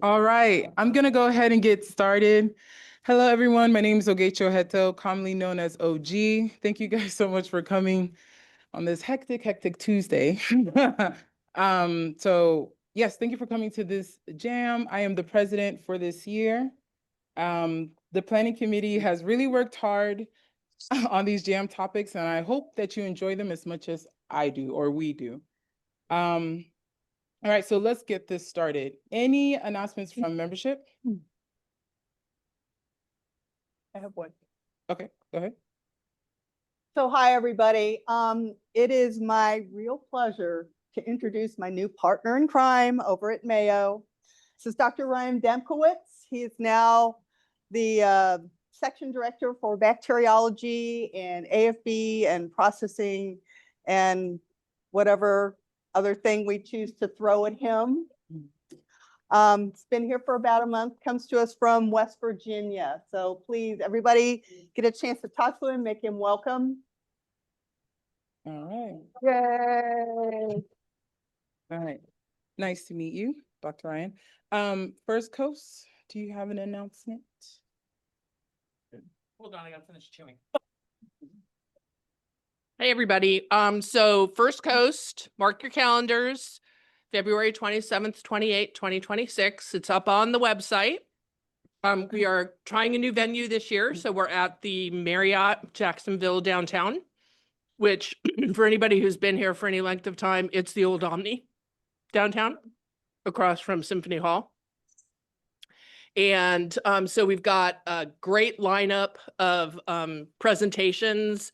All right, I'm gonna go ahead and get started. Hello, everyone. My name is Jane Hata, commonly known as OG. Thank you guys so much for coming on this hectic Tuesday. So yes, thank you for coming to this jam. I am the president for this year. The planning committee has really worked hard on these jam topics, and I hope that you enjoy them as much as I do, or we do. All right, so let's get this started. Any announcements from membership? I have one. Okay, go ahead. So hi, everybody. It is my real pleasure to introduce my new partner in crime over at Mayo. This is Dr. Ryan Demkowitz. He is now the section director for bacteriology and AFB and processing and whatever other thing we choose to throw at him. It's been here for about a month, comes to us from West Virginia. So please, everybody, get a chance to talk to him, make him welcome. All right. Yay! All right. Nice to meet you, Dr. Ryan. First Coast, do you have an announcement? Hold on, I gotta finish chewing. Hey, everybody. So First Coast, mark your calendars, February 27th, 28th, 2026. It's up on the website. We are trying a new venue this year. So we're at the Marriott Jacksonville downtown, which for anybody who's been here for any length of time, it's the old Omni downtown across from Symphony Hall. And so we've got a great lineup of presentations.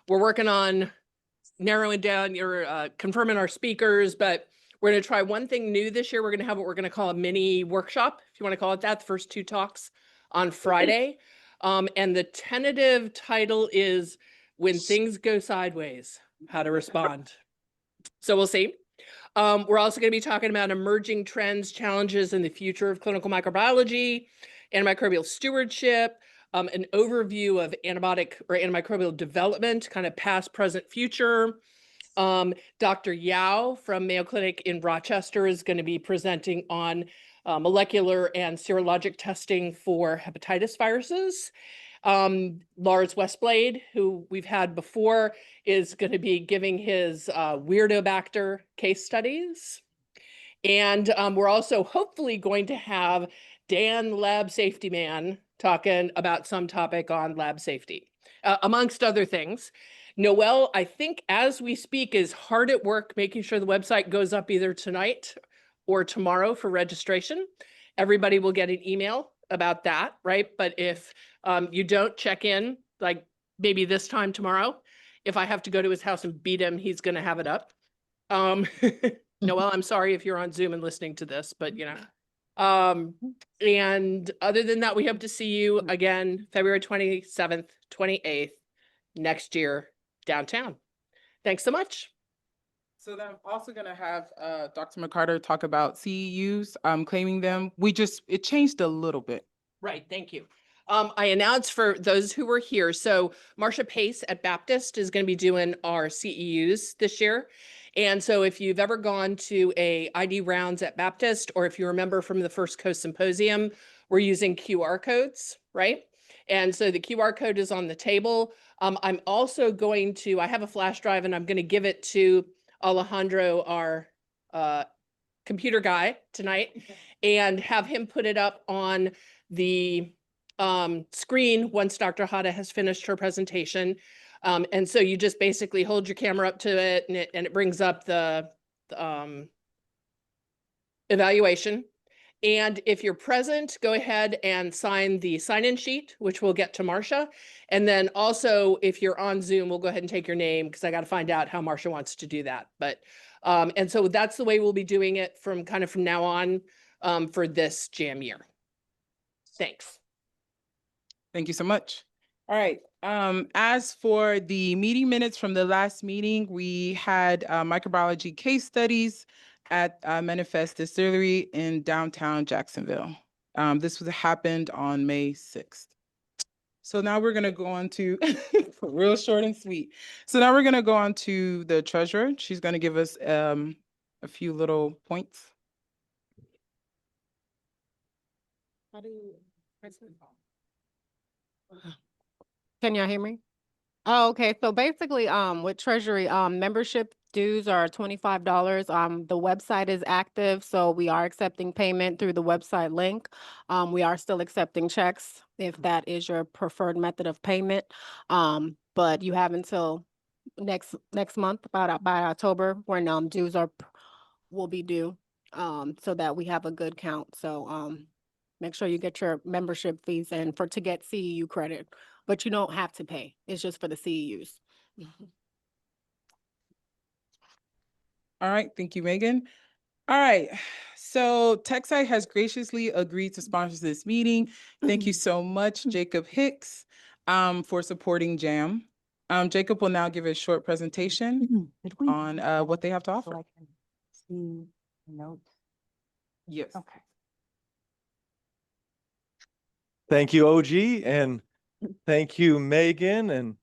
We're working on narrowing down confirming our speakers, but we're going to try one thing new this year. We're going to have what we're going to call a mini workshop, if you want to call it that, the first 2 talks on Friday. And the tentative title is When Things Go Sideways, How to Respond. So we'll see. We're also going to be talking about emerging trends, challenges, and the future of clinical microbiology, antimicrobial stewardship, an overview of antibiotic or antimicrobial development, kind of past, present, future. Dr. Yao from Mayo Clinic in Rochester is going to be presenting on molecular and serologic testing for hepatitis viruses. Lars Westblade, who we've had before, is going to be giving his Weirdobacter case studies. And we're also hopefully going to have Dan, lab safety man, talking about some topic on lab safety, amongst other things. Noelle, I think as we speak, is hard at work making sure the website goes up either tonight or tomorrow for registration. Everybody will get an email about that, right? But if you don't check in, like maybe this time tomorrow, if I have to go to his house and beat him, he's going to have it up. Noelle, I'm sorry if you're on Zoom and listening to this, but you know. And other than that, we hope to see you again, February 27th, 28th, next year, downtown. Thanks so much. So then I'm also going to have Dr. McCarter talk about CEUs, claiming them. It changed a little bit. Right, thank you. I announced for those who were here, so Marcia Pace at Baptist is going to be doing our CEUs this year. And so if you've ever gone to a ID rounds at Baptist, or if you remember from the First Coast Symposium, we're using QR codes, right? And so the QR code is on the table. I'm also going to, I have a flash drive and I'm going to give it to Alejandro, our computer guy tonight, and have him put it up on the screen once Dr. Hata has finished her presentation. And so you just basically hold your camera up to it and it brings up the evaluation. And if you're present, go ahead and sign the sign-in sheet, which we'll get to Marcia. And then also, if you're on Zoom, we'll go ahead and take your name because I got to find out how Marcia wants to do that. But and so that's the way we'll be doing it from now on for this jam year. Thanks. Thank you so much. All right. As for the meeting minutes from the last meeting, we had microbiology case studies at Manifest Distillery in downtown Jacksonville. This happened on May 6th. So now we're going to go on to real short and sweet. So now we're going to go on to the treasurer. She's going to give us a few little points. Can y'all hear me? Oh, okay. So basically, with Treasury, membership dues are $25. The website is active, so we are accepting payment through the website link. We are still accepting checks if that is your preferred method of payment. But you have until next month, about by October, when dues will be due, so that we have a good count. So make sure you get your membership fees in to get CEU credit. But you don't have to pay. It's just for the CEUs. All right, thank you, Megan. All right, so TechSite has graciously agreed to sponsor this meeting. Thank you so much, Jacob Hicks, for supporting JAM. Jacob will now give a short presentation on what they have to offer. See notes. Yes. Okay. Thank you, OG, and thank you, Megan. And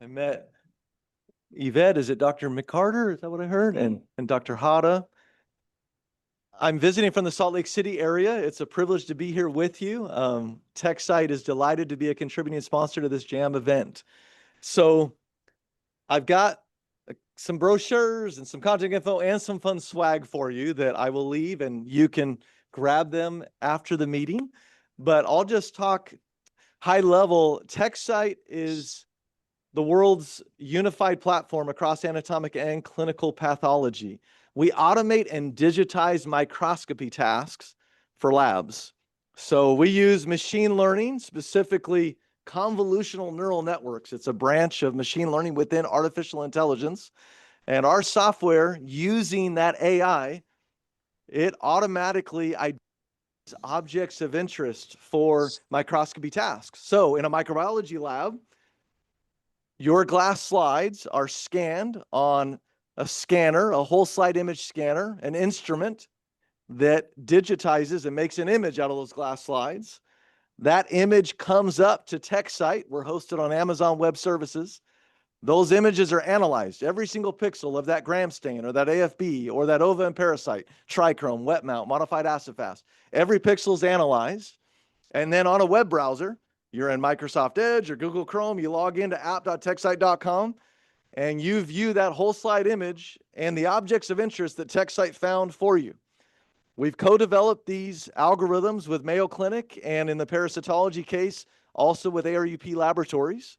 I met Yvette. Is it Dr. McCarter? Is that what I heard? And Dr. Hata. I'm visiting from the Salt Lake City area. It's a privilege to be here with you. TechSite is delighted to be a contributing sponsor to this JAM event. So I've got some brochures and some contact info and some fun swag for you that I will leave, and you can grab them after the meeting. But I'll just talk high level. TechSite is the world's unified platform across anatomic and clinical pathology. We automate and digitize microscopy tasks for labs. So we use machine learning, specifically convolutional neural networks. It's a branch of machine learning within artificial intelligence. And our software, using that AI, it automatically identifies objects of interest for microscopy tasks. So in a microbiology lab, your glass slides are scanned on a scanner, a whole slide image scanner, an instrument that digitizes and makes an image out of those glass slides. That image comes up to TechSite. We're hosted on Amazon Web Services. Those images are analyzed. Every single pixel of that gram stain or that AFB or that ova and parasite, trichrome, wet mount, modified acid fast. Every pixel is analyzed. And then on a web browser, you're in Microsoft Edge or Google Chrome, you log into app.techsite.com and you view that whole slide image and the objects of interest that TechSite found for you. We've co-developed these algorithms with Mayo Clinic and in the parasitology case, also with ARUP Laboratories.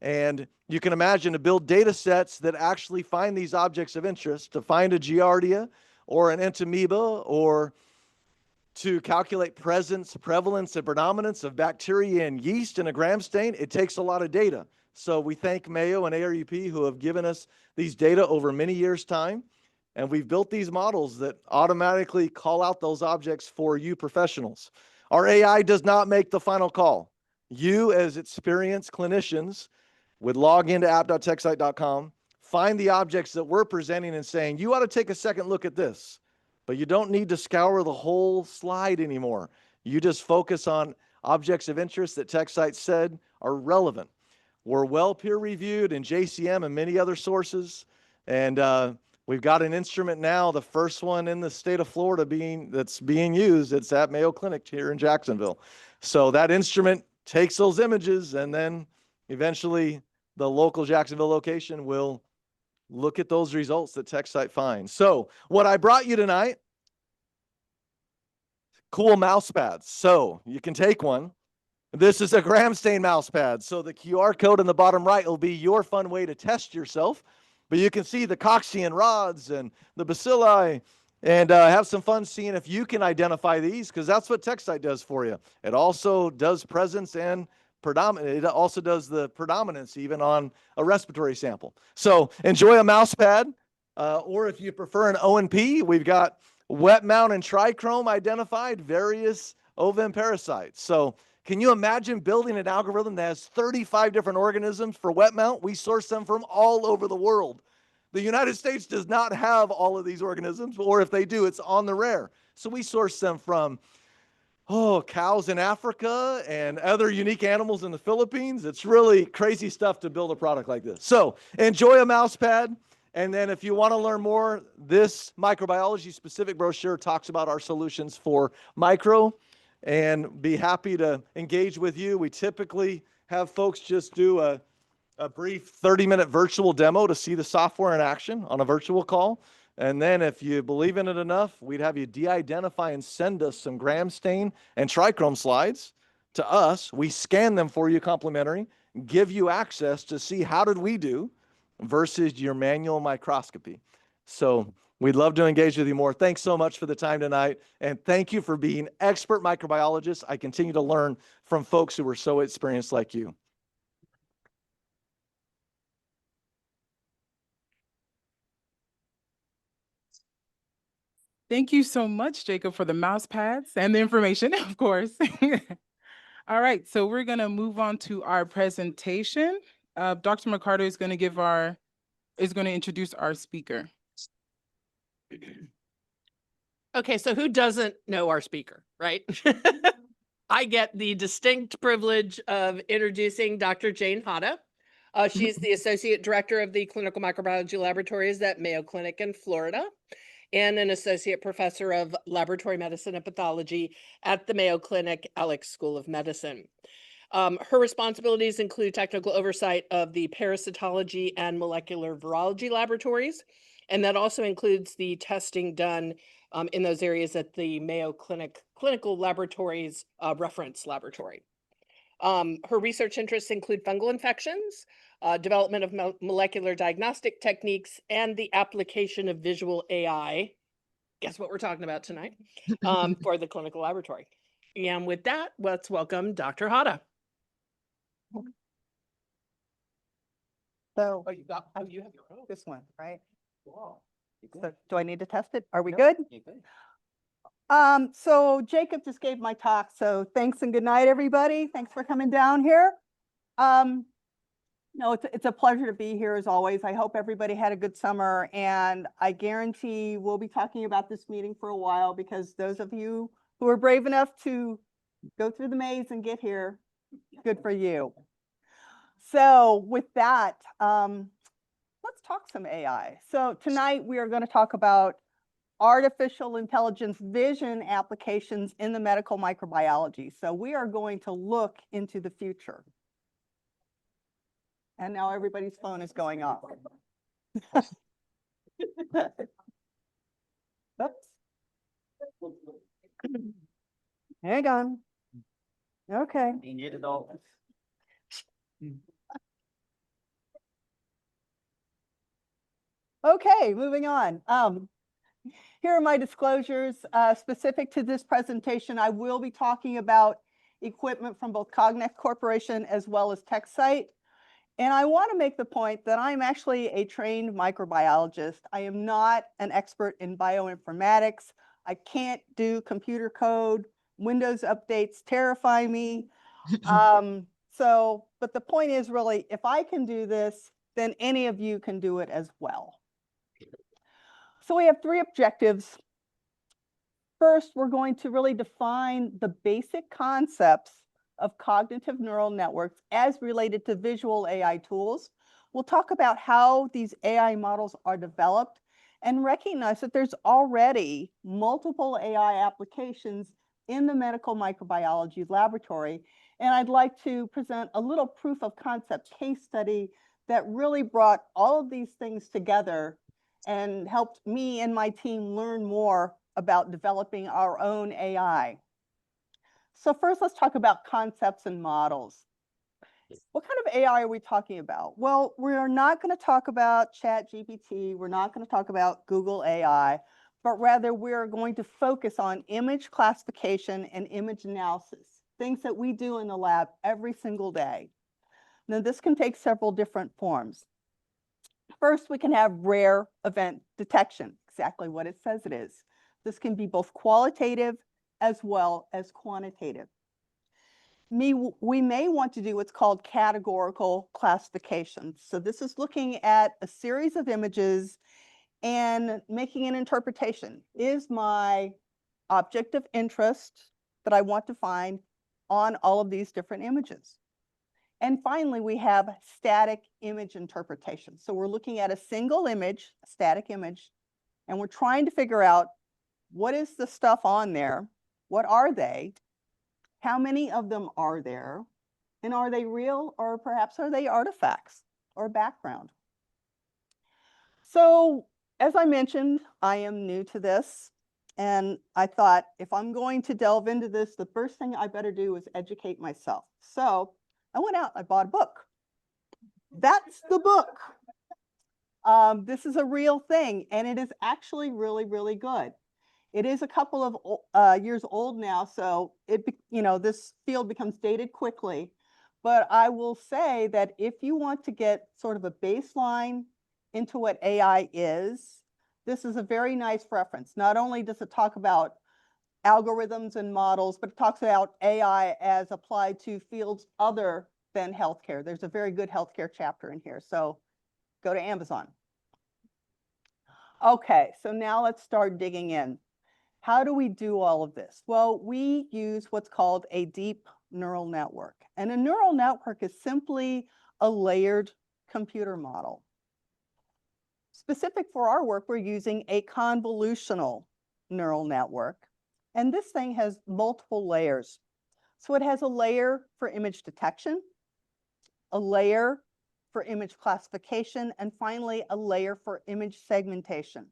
And you can imagine to build data sets that actually find these objects of interest, to find a Giardia or an entamoeba, or to calculate prevalence and predominance of bacteria and yeast in a gram stain. It takes a lot of data. So we thank Mayo and ARUP who have given us these data over many years' time. And we've built these models that automatically call out those objects for you professionals. Our AI does not make the final call. You, as experienced clinicians, would log into app.techsite.com, find the objects that we're presenting and saying, you ought to take a second look at this. But you don't need to scour the whole slide anymore. You just focus on objects of interest that TechSite said are relevant. We're well peer-reviewed in JCM and many other sources. And we've got an instrument now, the first one in the state of Florida that's being used. It's at Mayo Clinic here in Jacksonville. So that instrument takes those images, and then eventually the local Jacksonville location will look at those results that TechSite finds. So what I brought you tonight, cool mouse pads. So you can take one. This is a gram stain mouse pad. So the QR code in the bottom right will be your fun way to test yourself. But you can see the coccian rods and the bacilli, and have some fun seeing if you can identify these, because that's what TechSite does for you. It also does presence and predominant. It also does the predominance even on a respiratory sample. So enjoy a mouse pad, or if you prefer an O&P, we've got wet mount and trichrome identified, various ova and parasites. So can you imagine building an algorithm that has 35 different organisms for wet mount? We source them from all over the world. The United States does not have all of these organisms, or if they do, it's on the rare. So we source them from cows in Africa and other unique animals in the Philippines. It's really crazy stuff to build a product like this. So enjoy a mouse pad. And then if you want to learn more, this microbiology specific brochure talks about our solutions for micro, and be happy to engage with you. We typically have folks just do a brief 30-minute virtual demo to see the software in action on a virtual call. And then if you believe in it enough, we'd have you de-identify and send us some gram stain and trichrome slides to us. We scan them for you complimentary, give you access to see how did we do versus your manual microscopy. So we'd love to engage with you more. Thanks so much for the time tonight. And thank you for being expert microbiologists. I continue to learn from folks who are so experienced like you. Thank you so much, Jacob, for the mouse pads and the information, of course. All right, so we're gonna move on to our presentation. Dr. McCarter is gonna introduce our speaker. Okay, so who doesn't know our speaker, right? I get the distinct privilege of introducing Dr. Jane Hata. She's the Associate Director of the Clinical Microbiology Laboratories at Mayo Clinic in Florida, and an Associate Professor of Laboratory Medicine and Pathology at the Mayo Clinic Alex School of Medicine. Her responsibilities include technical oversight of the parasitology and molecular virology laboratories, and that also includes the testing done in those areas at the Mayo Clinic Clinical Laboratories Reference Laboratory. Her research interests include fungal infections, development of molecular diagnostic techniques, and the application of visual AI. Guess what we're talking about tonight for the clinical laboratory. And with that, let's welcome Dr. Hata. So Oh, you have your own. this one, right? Wow. So do I need to test it? Are we good? So Jacob just gave my talk, so thanks and good night, everybody. Thanks for coming down here. No, it's a pleasure to be here as always. I hope everybody had a good summer, and I guarantee we'll be talking about this meeting for a while, because those of you who are brave enough to go through the maze and get here, good for you. So with that, let's talk some AI. So tonight we are going to talk about artificial intelligence vision applications in the medical microbiology. So we are going to look into the future. And now everybody's phone is going off. Oops. Hang on. Okay. Okay, moving on. Here are my disclosures specific to this presentation. I will be talking about equipment from both Cognex Corporation as well as TechSite. And I want to make the point that I'm actually a trained microbiologist. I am not an expert in bioinformatics. I can't do computer code. Windows updates terrify me. But the point is really, if I can do this, then any of you can do it as well. So we have three objectives. First, we're going to really define the basic concepts of cognitive neural networks as related to visual AI tools. We'll talk about how these AI models are developed and recognize that there's already multiple AI applications in the medical microbiology laboratory. And I'd like to present a little proof of concept case study that really brought all of these things together and helped me and my team learn more about developing our own AI. So first, let's talk about concepts and models. What kind of AI are we talking about? Well, we're not going to talk about ChatGPT. We're not going to talk about Google AI, but rather we're going to focus on image classification and image analysis, things that we do in the lab every single day. Now, this can take several different forms. First, we can have rare event detection, exactly what it says it is. This can be both qualitative as well as quantitative. We may want to do what's called categorical classification. So this is looking at a series of images and making an interpretation. Is my object of interest that I want to find on all of these different images? And finally, we have static image interpretation. So we're looking at a single image, a static image, and we're trying to figure out what is the stuff on there? What are they? How many of them are there? And are they real, or perhaps are they artifacts or background? So as I mentioned, I am new to this. And I thought, if I'm going to delve into this, the first thing I better do is educate myself. So I went out, I bought a book. That's the book. This is a real thing, and it is actually really, really good. It is a couple of years old now, so this field becomes dated quickly. But I will say that if you want to get sort of a baseline into what AI is, this is a very nice reference. Not only does it talk about algorithms and models, but it talks about AI as applied to fields other than healthcare. There's a very good healthcare chapter in here, so go to Amazon. Okay, so now let's start digging in. How do we do all of this? Well, we use what's called a deep neural network. And a neural network is simply a layered computer model. Specific for our work, we're using a convolutional neural network. And this thing has multiple layers. So it has a layer for image detection, a layer for image classification, and finally, a layer for image segmentation.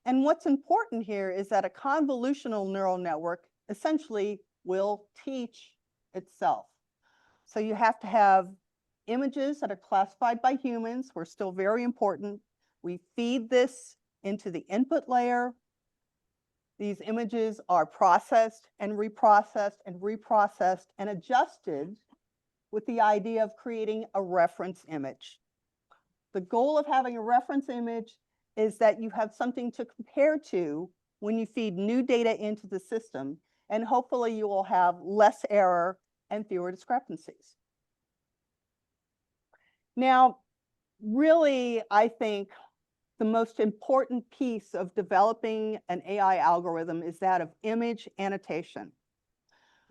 And what's important here is that a convolutional neural network essentially will teach itself. So you have to have images that are classified by humans. We're still very important. We feed this into the input layer. These images are processed and reprocessed and reprocessed and adjusted with the idea of creating a reference image. The goal of having a reference image is that you have something to compare to when you feed new data into the system, and hopefully you will have less error and fewer discrepancies. Now, really, I think the most important piece of developing an AI algorithm is that of image annotation.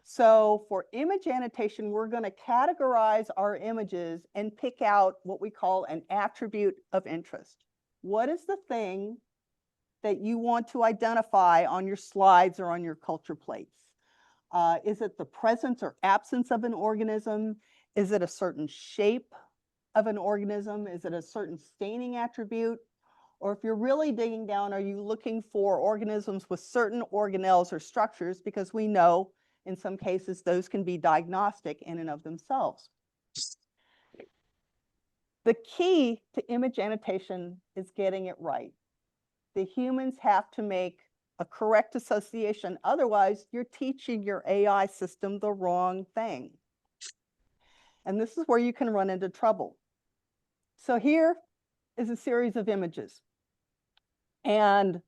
So for image annotation, we're going to categorize our images and pick out what we call an attribute of interest. What is the thing that you want to identify on your slides or on your culture plates? Is it the presence or absence of an organism? Is it a certain shape of an organism? Is it a certain staining attribute? Or if you're really digging down, are you looking for organisms with certain organelles or structures? Because we know in some cases those can be diagnostic in and of themselves. The key to image annotation is getting it right. The humans have to make a correct association. Otherwise, you're teaching your AI system the wrong thing. And this is where you can run into trouble. So here is a series of images. And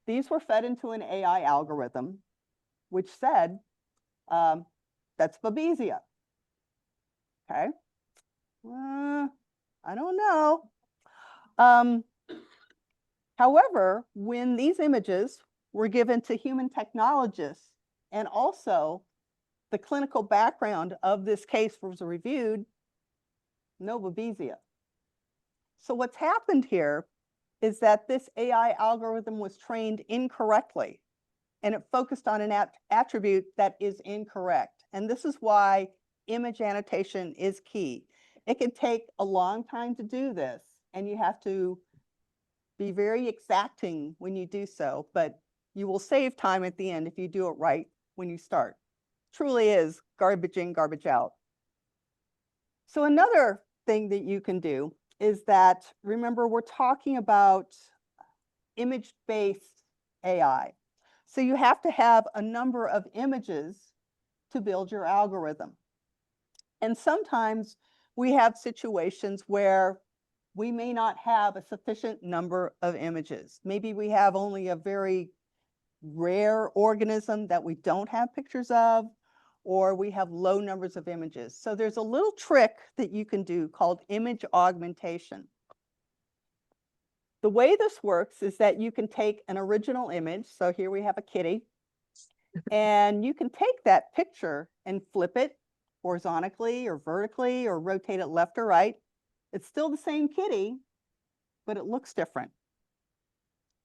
these were fed into an AI algorithm, which said, that's Babesia. Okay. I don't know. However, when these images were given to human technologists and also the clinical background of this case was reviewed, no Babesia. So what's happened here is that this AI algorithm was trained incorrectly, and it focused on an attribute that is incorrect. And this is why image annotation is key. It can take a long time to do this, and you have to be very exacting when you do so, but you will save time at the end if you do it right when you start. Truly is garbage in, garbage out. So another thing that you can do is that, remember, we're talking about image-based AI. So you have to have a number of images to build your algorithm. And sometimes we have situations where we may not have a sufficient number of images. Maybe we have only a very rare organism that we don't have pictures of, or we have low numbers of images. So there's a little trick that you can do called image augmentation. The way this works is that you can take an original image. So here we have a kitty. And you can take that picture and flip it horizontally or vertically or rotate it left or right. It's still the same kitty, but it looks different.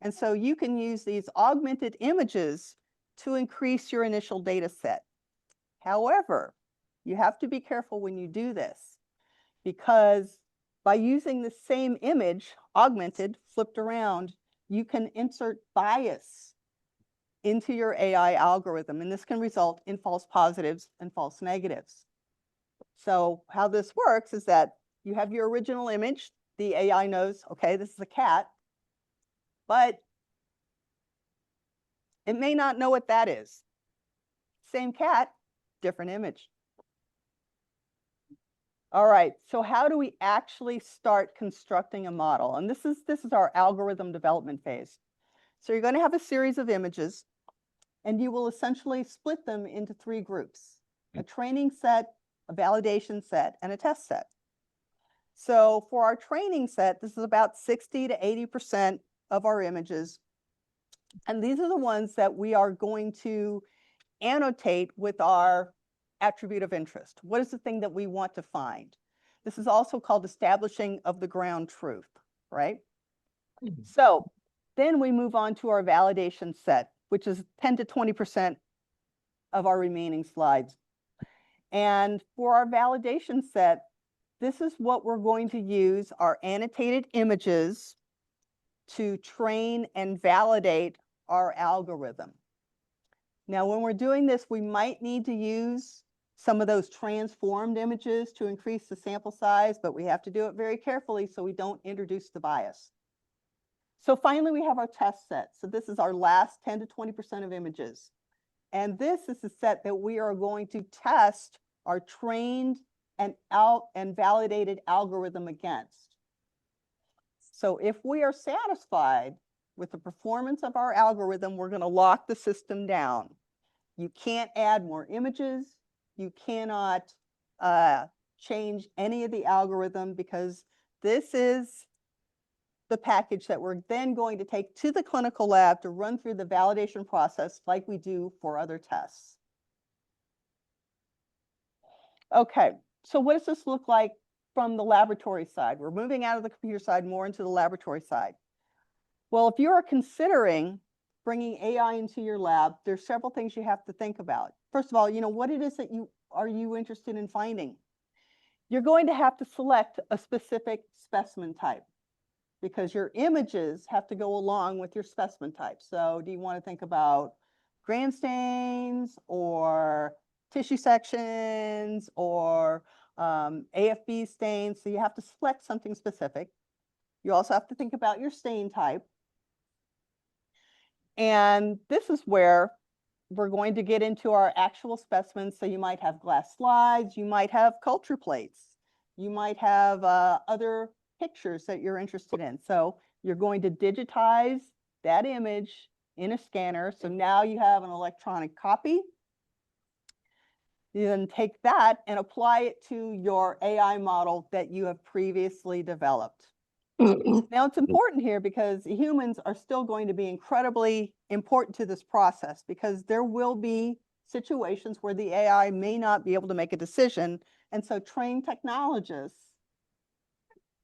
And so you can use these augmented images to increase your initial data set. However, you have to be careful when you do this, because by using the same image, augmented, flipped around, you can insert bias into your AI algorithm, and this can result in false positives and false negatives. So how this works is that you have your original image. The AI knows, okay, this is a cat, but it may not know what that is. Same cat, different image. All right, so how do we actually start constructing a model? And this is our algorithm development phase. So you're going to have a series of images, and you will essentially split them into 3 groups: a training set, a validation set, and a test set. So for our training set, this is about 60 to 80% of our images. And these are the ones that we are going to annotate with our attribute of interest. What is the thing that we want to find? This is also called establishing of the ground truth, right? So then we move on to our validation set, which is 10 to 20% of our remaining slides. And for our validation set, this is what we're going to use our annotated images to train and validate our algorithm. Now, when we're doing this, we might need to use some of those transformed images to increase the sample size, but we have to do it very carefully so we don't introduce the bias. So finally, we have our test set. So this is our last 10 to 20% of images. And this is the set that we are going to test our trained and validated algorithm against. So if we are satisfied with the performance of our algorithm, we're going to lock the system down. You can't add more images. You cannot change any of the algorithm, because this is the package that we're then going to take to the clinical lab to run through the validation process like we do for other tests. Okay, so what does this look like from the laboratory side? We're moving out of the computer side more into the laboratory side. Well, if you are considering bringing AI into your lab, there's several things you have to think about. First of all, what it is that you are interested in finding. You're going to have to select a specific specimen type, because your images have to go along with your specimen type. So do you want to think about gram stains or tissue sections or AFB stains? So you have to select something specific. You also have to think about your stain type. And this is where we're going to get into our actual specimens. So you might have glass slides, you might have culture plates, you might have other pictures that you're interested in. So you're going to digitize that image in a scanner. So now you have an electronic copy. You then take that and apply it to your AI model that you have previously developed. Now, it's important here because humans are still going to be incredibly important to this process, because there will be situations where the AI may not be able to make a decision. And so trained technologists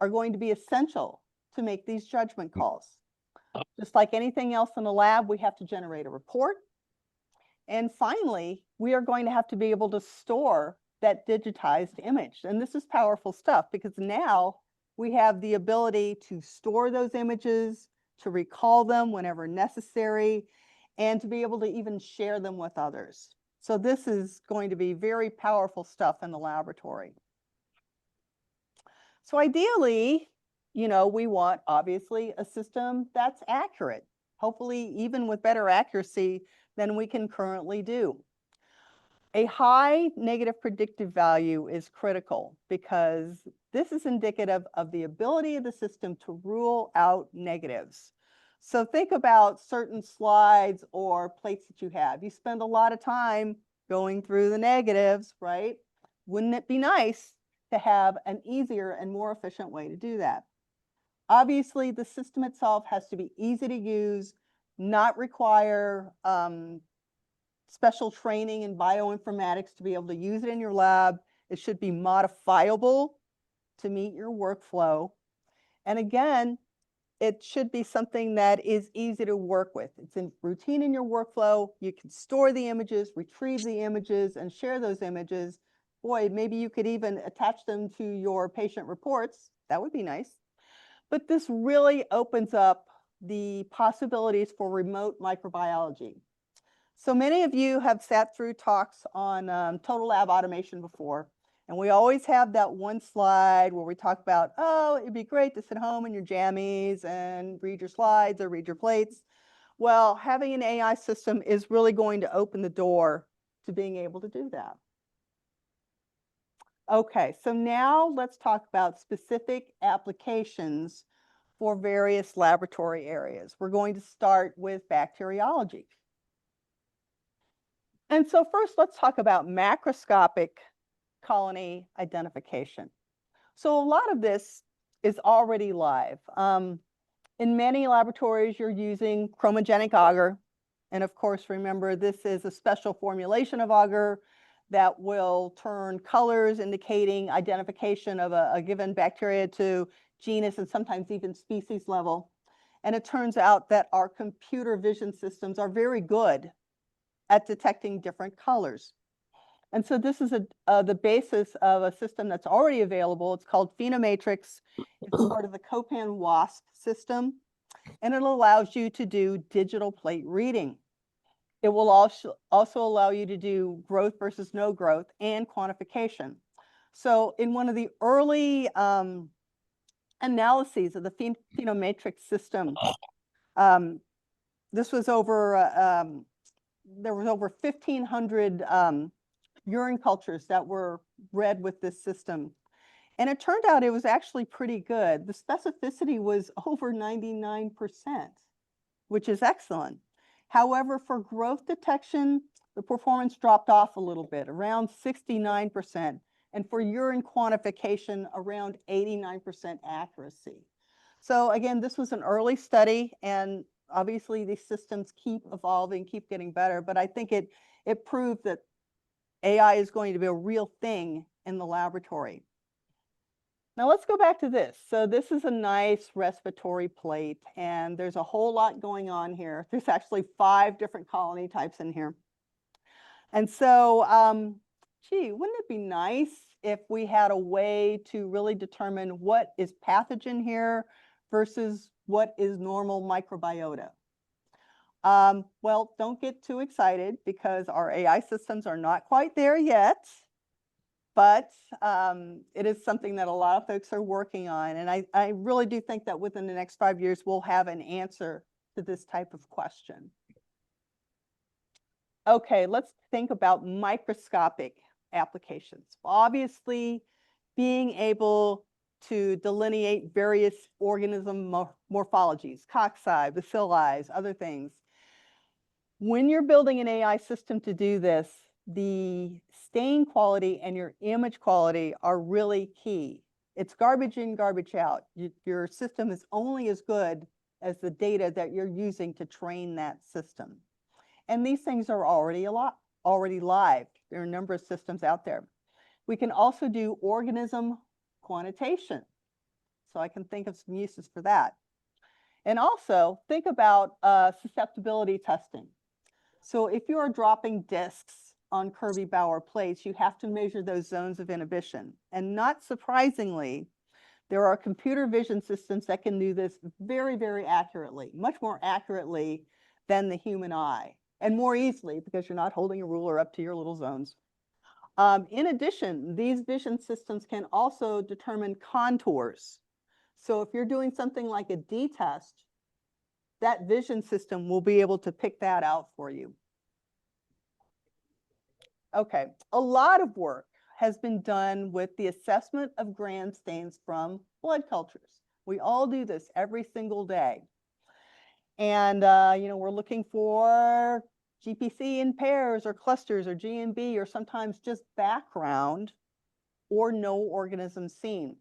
are going to be essential to make these judgment calls. Just like anything else in the lab, we have to generate a report. And finally, we are going to have to be able to store that digitized image. And this is powerful stuff, because now we have the ability to store those images, to recall them whenever necessary, and to be able to even share them with others. So this is going to be very powerful stuff in the laboratory. So ideally, we want, obviously, a system that's accurate, hopefully even with better accuracy than we can currently do. A high negative predictive value is critical, because this is indicative of the ability of the system to rule out negatives. So think about certain slides or plates that you have. You spend a lot of time going through the negatives, right? Wouldn't it be nice to have an easier and more efficient way to do that? Obviously, the system itself has to be easy to use, not require special training in bioinformatics to be able to use it in your lab. It should be modifiable to meet your workflow. And again, it should be something that is easy to work with. It's in routine in your workflow. You can store the images, retrieve the images, and share those images. Boy, maybe you could even attach them to your patient reports. That would be nice. But this really opens up the possibilities for remote microbiology. So many of you have sat through talks on total lab automation before. And we always have that one slide where we talk about, oh, it'd be great to sit home in your jammies and read your slides or read your plates. Well, having an AI system is really going to open the door to being able to do that. Okay, so now let's talk about specific applications for various laboratory areas. We're going to start with bacteriology. And so first, let's talk about macroscopic colony identification. So a lot of this is already live. In many laboratories, you're using chromogenic agar. And of course, remember, this is a special formulation of agar that will turn colors indicating identification of a given bacteria to genus and sometimes even species level. And it turns out that our computer vision systems are very good at detecting different colors. And so this is the basis of a system that's already available. It's called Phenomatrix. It's part of the Copan WASP system, and it allows you to do digital plate reading. It will also allow you to do growth versus no growth and quantification. So in one of the early analyses of the Phenomatrix system, this was over, there was over 1,500 urine cultures that were read with this system. And it turned out it was actually pretty good. The specificity was over 99%, which is excellent. However, for growth detection, the performance dropped off a little bit, around 69%. And for urine quantification, around 89% accuracy. So again, this was an early study, and obviously these systems keep evolving, keep getting better, but I think it proved that AI is going to be a real thing in the laboratory. Now let's go back to this. So this is a nice respiratory plate, and there's a whole lot going on here. There's actually 5 different colony types in here. And so, gee, wouldn't it be nice if we had a way to really determine what is pathogen here versus what is normal microbiota? Well, don't get too excited because our AI systems are not quite there yet, but it is something that a lot of folks are working on. And I really do think that within the next 5 years, we'll have an answer to this type of question. Okay, let's think about microscopic applications. Obviously, being able to delineate various organism morphologies, cocci, bacilli, other things. When you're building an AI system to do this, the stain quality and your image quality are really key. It's garbage in, garbage out. Your system is only as good as the data that you're using to train that system. And these things are already live. There are a number of systems out there. We can also do organism quantitation. So I can think of some uses for that. And also think about susceptibility testing. So if you are dropping discs on Kirby Bauer plates, you have to measure those zones of inhibition. And not surprisingly, there are computer vision systems that can do this very, very accurately, much more accurately than the human eye, and more easily because you're not holding a ruler up to your little zones. In addition, these vision systems can also determine contours. So if you're doing something like a D-test, that vision system will be able to pick that out for you. Okay, a lot of work has been done with the assessment of gram stains from blood cultures. We all do this every single day. And, we're looking for GPC in pairs or clusters or GMB or sometimes just background or no organism seen.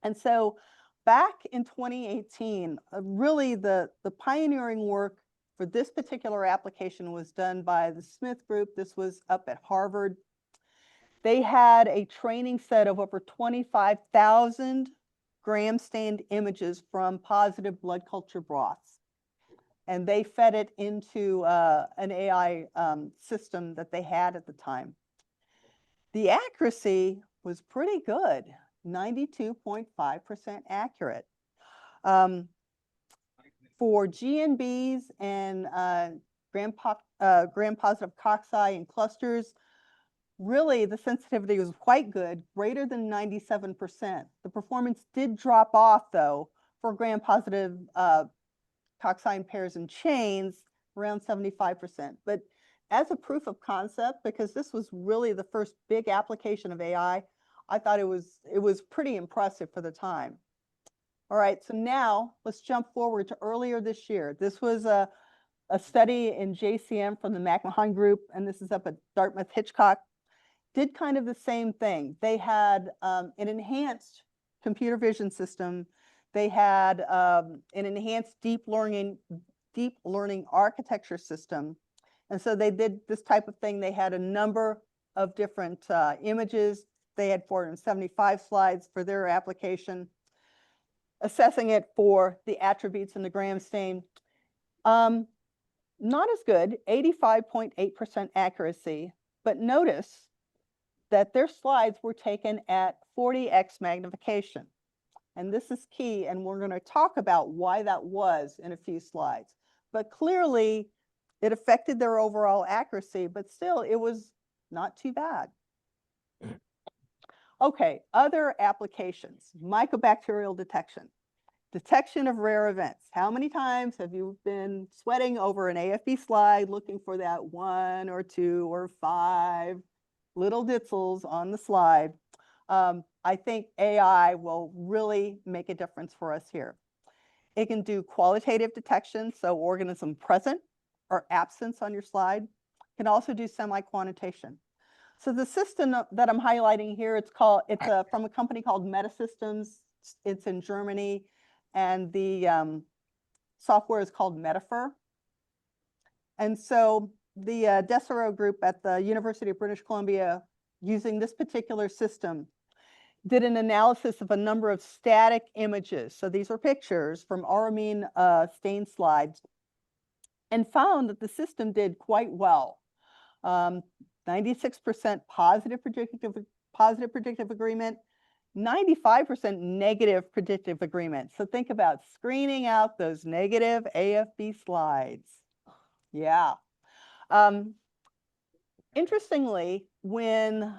And so back in 2018, really the pioneering work for this particular application was done by the Smith Group. This was up at Harvard. They had a training set of over 25,000 gram-stained images from positive blood culture broths. And they fed it into an AI system that they had at the time. The accuracy was pretty good, 92.5% accurate. For GNBs and gram-positive cocci and clusters, really the sensitivity was quite good, greater than 97%. The performance did drop off, though, for gram-positive cocci pairs and chains, around 75%. But as a proof of concept, because this was really the first big application of AI, I thought it was pretty impressive for the time. All right, so now let's jump forward to earlier this year. This was a study in JCM from the McMahon Group, and this is up at Dartmouth Hitchcock. Did kind of the same thing. They had an enhanced computer vision system. They had an enhanced deep learning architecture system. And so they did this type of thing. They had a number of different images. They had 475 slides for their application, assessing it for the attributes in the gram stain. Not as good, 85.8% accuracy, but notice that their slides were taken at 40x magnification. And this is key, and we're going to talk about why that was in a few slides. But clearly, it affected their overall accuracy, but still, it was not too bad. Okay, other applications, mycobacterial detection. Detection of rare events. How many times have you been sweating over an AFB slide looking for that 1 or 2 or 5 little ditzels on the slide? I think AI will really make a difference for us here. It can do qualitative detection, so organism present or absence on your slide. It can also do semi-quantitation. So the system that I'm highlighting here, it's from a company called Metasystems. It's in Germany, and the software is called Metaphor. And so the Desero group at the University of British Columbia, using this particular system, did an analysis of a number of static images. So these are pictures from auramine stain slides, and found that the system did quite well. 96% positive predictive agreement, 95% negative predictive agreement. So think about screening out those negative AFB slides. Yeah. Interestingly, when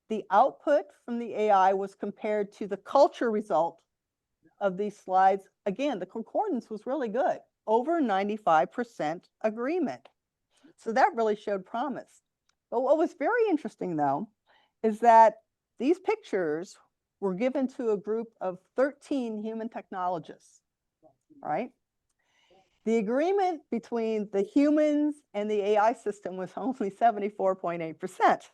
the output from the AI was compared to the culture result of these slides, again, the concordance was really good, over 95% agreement. So that really showed promise. But what was very interesting, though, is that these pictures were given to a group of 13 human technologists, right? The agreement between the humans and the AI system was only 74.8%,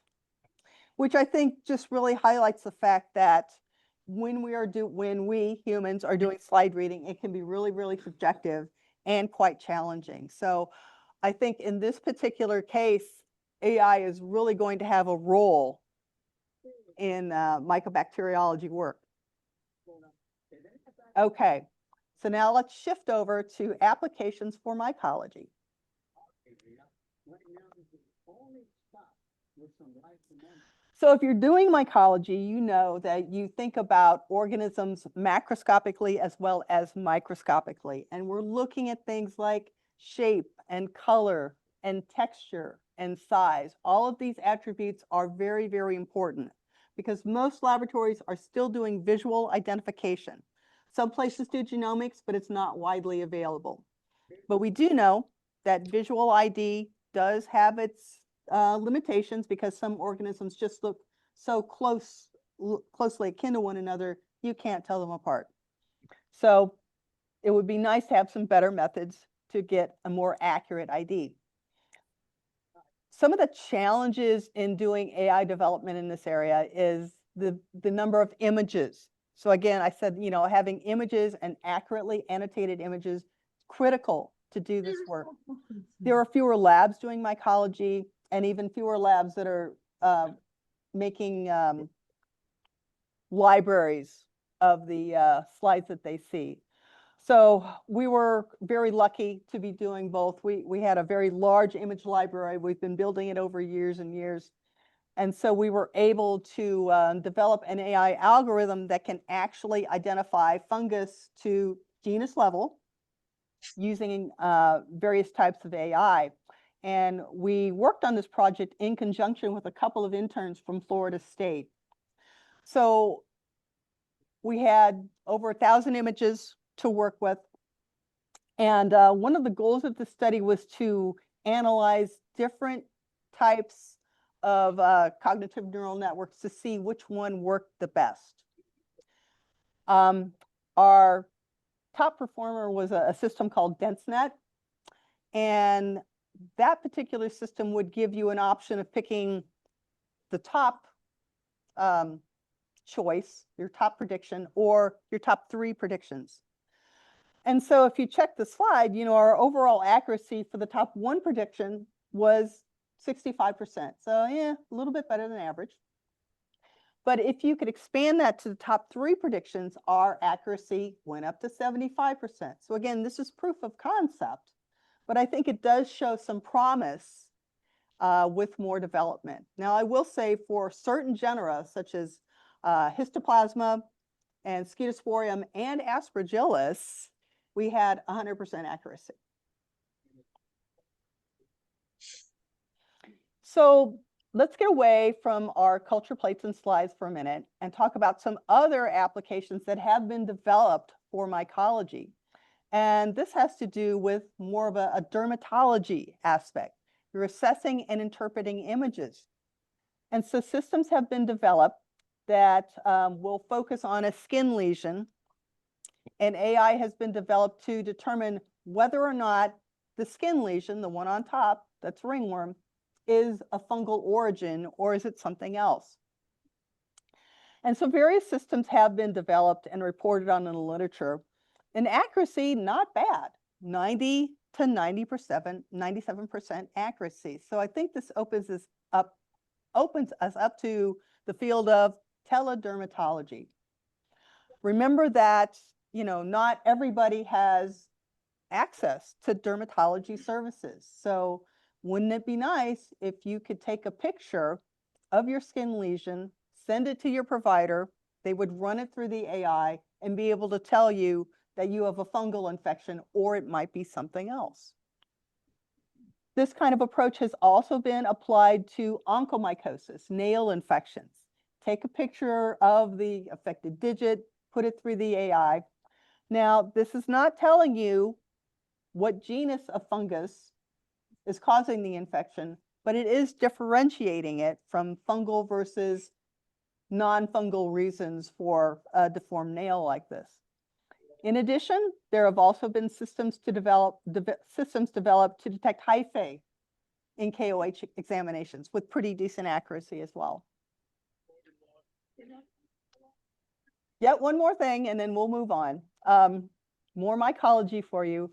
which I think just really highlights the fact that when we humans are doing slide reading, it can be really, really subjective and quite challenging. So I think in this particular case, AI is really going to have a role in mycobacteriology work. Okay, so now let's shift over to applications for mycology. So if you're doing mycology, you know that you think about organisms macroscopically as well as microscopically. And we're looking at things like shape and color and texture and size. All of these attributes are very, very important because most laboratories are still doing visual identification. Some places do genomics, but it's not widely available. But we do know that visual ID does have its limitations because some organisms just look so closely akin to one another, you can't tell them apart. So it would be nice to have some better methods to get a more accurate ID. Some of the challenges in doing AI development in this area is the number of images. So again, I said, having images and accurately annotated images, critical to do this work. There are fewer labs doing mycology and even fewer labs that are making libraries of the slides that they see. So we were very lucky to be doing both. We had a very large image library. We've been building it over years and years. And so we were able to develop an AI algorithm that can actually identify fungus to genus level using various types of AI. And we worked on this project in conjunction with a couple of interns from Florida State. So we had over 1,000 images to work with. And one of the goals of the study was to analyze different types of cognitive neural networks to see which one worked the best. Our top performer was a system called DenseNet. And that particular system would give you an option of picking the top choice, your top prediction, or your top 3 predictions. And so if you check the slide, you know, our overall accuracy for the top 1 prediction was 65%. So yeah, a little bit better than average. But if you could expand that to the top 3 predictions, our accuracy went up to 75%. So again, this is proof of concept, but I think it does show some promise with more development. Now, I will say for certain genera, such as Histoplasma and Scedosporium and Aspergillus, we had 100% accuracy. So let's get away from our culture plates and slides for a minute and talk about some other applications that have been developed for mycology. And this has to do with more of a dermatology aspect. You're assessing and interpreting images. And so systems have been developed that will focus on a skin lesion. And AI has been developed to determine whether or not the skin lesion, the one on top, that's ringworm, is a fungal origin or is it something else? And so various systems have been developed and reported on in the literature. And accuracy, not bad, 90 to 97% accuracy. So I think this opens us up to the field of teledermatology. Remember that, you know, not everybody has access to dermatology services. So wouldn't it be nice if you could take a picture of your skin lesion, send it to your provider, they would run it through the AI and be able to tell you that you have a fungal infection or it might be something else. This kind of approach has also been applied to onychomycosis, nail infections. Take a picture of the affected digit, put it through the AI. Now, this is not telling you what genus of fungus is causing the infection, but it is differentiating it from fungal versus non-fungal reasons for a deformed nail like this. In addition, there have also been systems developed to detect hyphae in KOH examinations with pretty decent accuracy as well. Yeah, one more thing, and then we'll move on. More mycology for you.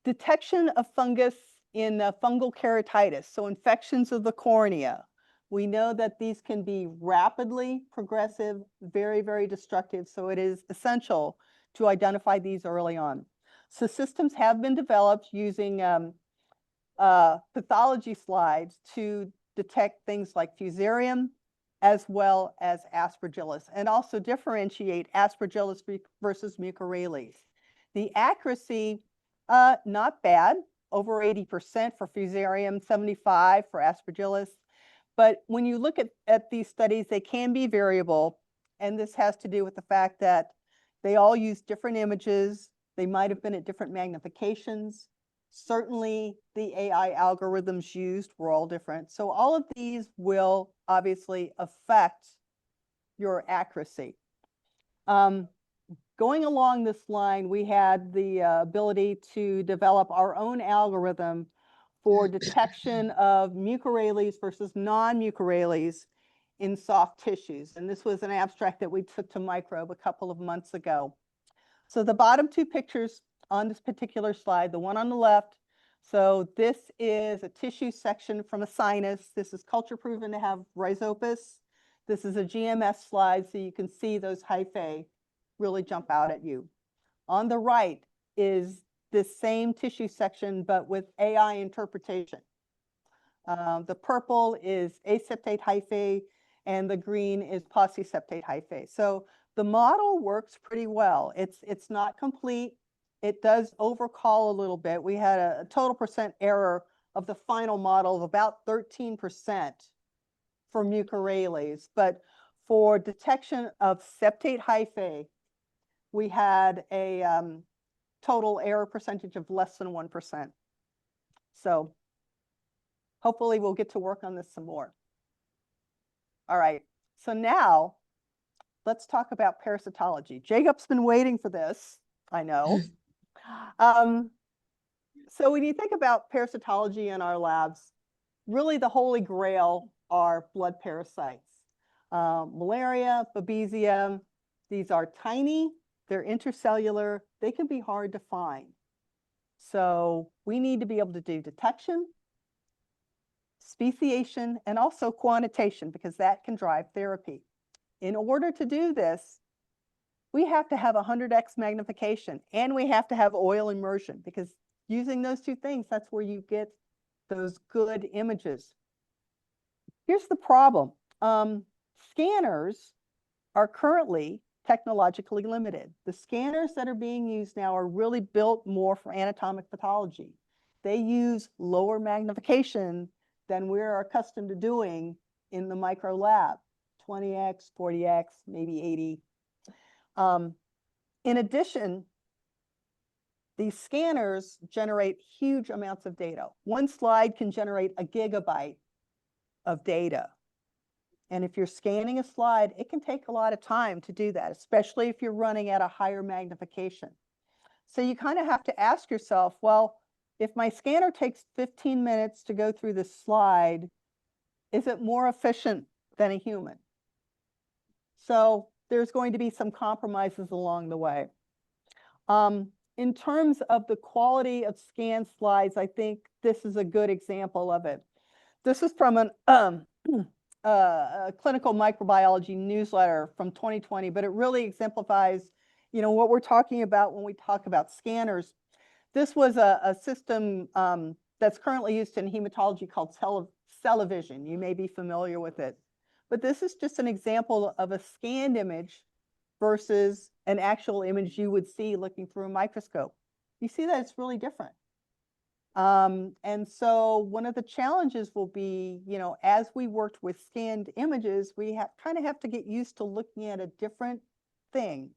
Detection of fungus in fungal keratitis, so infections of the cornea. We know that these can be rapidly progressive, very, very destructive, so it is essential to identify these early on. So systems have been developed using pathology slides to detect things like fusarium as well as aspergillus, and also differentiate aspergillus versus mucorales. The accuracy, not bad, over 80% for fusarium, 75% for aspergillus. But when you look at these studies, they can be variable. And this has to do with the fact that they all use different images. They might have been at different magnifications. Certainly, the AI algorithms used were all different. So all of these will obviously affect your accuracy. Going along this line, we had the ability to develop our own algorithm for detection of mucorales versus non-mucorales in soft tissues. And this was an abstract that we took to Microbe a couple of months ago. So the bottom 2 pictures on this particular slide, the one on the left. So this is a tissue section from a sinus. This is culture proven to have rhizopus. This is a GMS slide, so you can see those hyphae really jump out at you. On the right is this same tissue section, but with AI interpretation. The purple is aseptate hyphae, and the green is pauciseptate hyphae. So the model works pretty well. It's not complete. It does overcall a little bit. We had a total percent error of the final model of about 13% for mucorales. But for detection of septate hyphae, we had a total error percentage of less than 1%. So hopefully we'll get to work on this some more. All right, so now let's talk about parasitology. Jacob's been waiting for this, I know. So when you think about parasitology in our labs, really the holy grail are blood parasites. Malaria, babesia, these are tiny, they're intercellular, they can be hard to find. So we need to be able to do detection, speciation, and also quantitation, because that can drive therapy. In order to do this, we have to have 100x magnification, and we have to have oil immersion, because using those two things, that's where you get those good images. Here's the problem. Scanners are currently technologically limited. The scanners that are being used now are really built more for anatomic pathology. They use lower magnification than we're accustomed to doing in the micro lab, 20x, 40x, maybe 80. In addition, these scanners generate huge amounts of data. One slide can generate a gigabyte of data. And if you're scanning a slide, it can take a lot of time to do that, especially if you're running at a higher magnification. So you kind of have to ask yourself, well, if my scanner takes 15 minutes to go through this slide, is it more efficient than a human? So there's going to be some compromises along the way. In terms of the quality of scan slides, I think this is a good example of it. This is from a clinical microbiology newsletter from 2020, but it really exemplifies, what we're talking about when we talk about scanners. This was a system that's currently used in hematology called Celavision. You may be familiar with it. But this is just an example of a scanned image versus an actual image you would see looking through a microscope. You see that it's really different. And so one of the challenges will be, as we worked with scanned images, we kind of have to get used to looking at a different thing.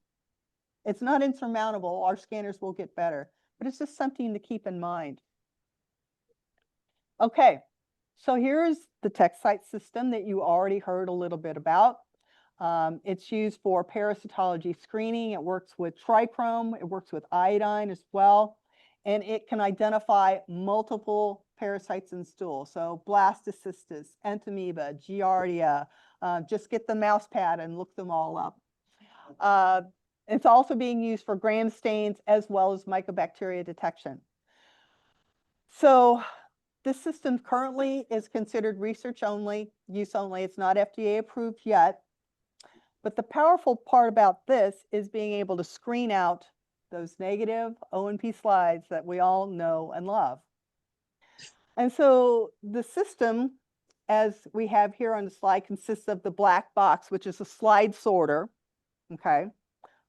It's not insurmountable. Our scanners will get better, but it's just something to keep in mind. Okay, so here's the TechSite system that you already heard a little bit about. It's used for parasitology screening. It works with trichrome. It works with iodine as well. And it can identify multiple parasites in stool. So blastocystis, entamoeba, giardia, just get the mouse pad and look them all up. It's also being used for gram stains as well as mycobacteria detection. So this system currently is considered research only, use only. It's not FDA approved yet. But the powerful part about this is being able to screen out those negative O&P slides that we all know and love. And so the system, as we have here on the slide, consists of the black box, which is a slide sorter, okay?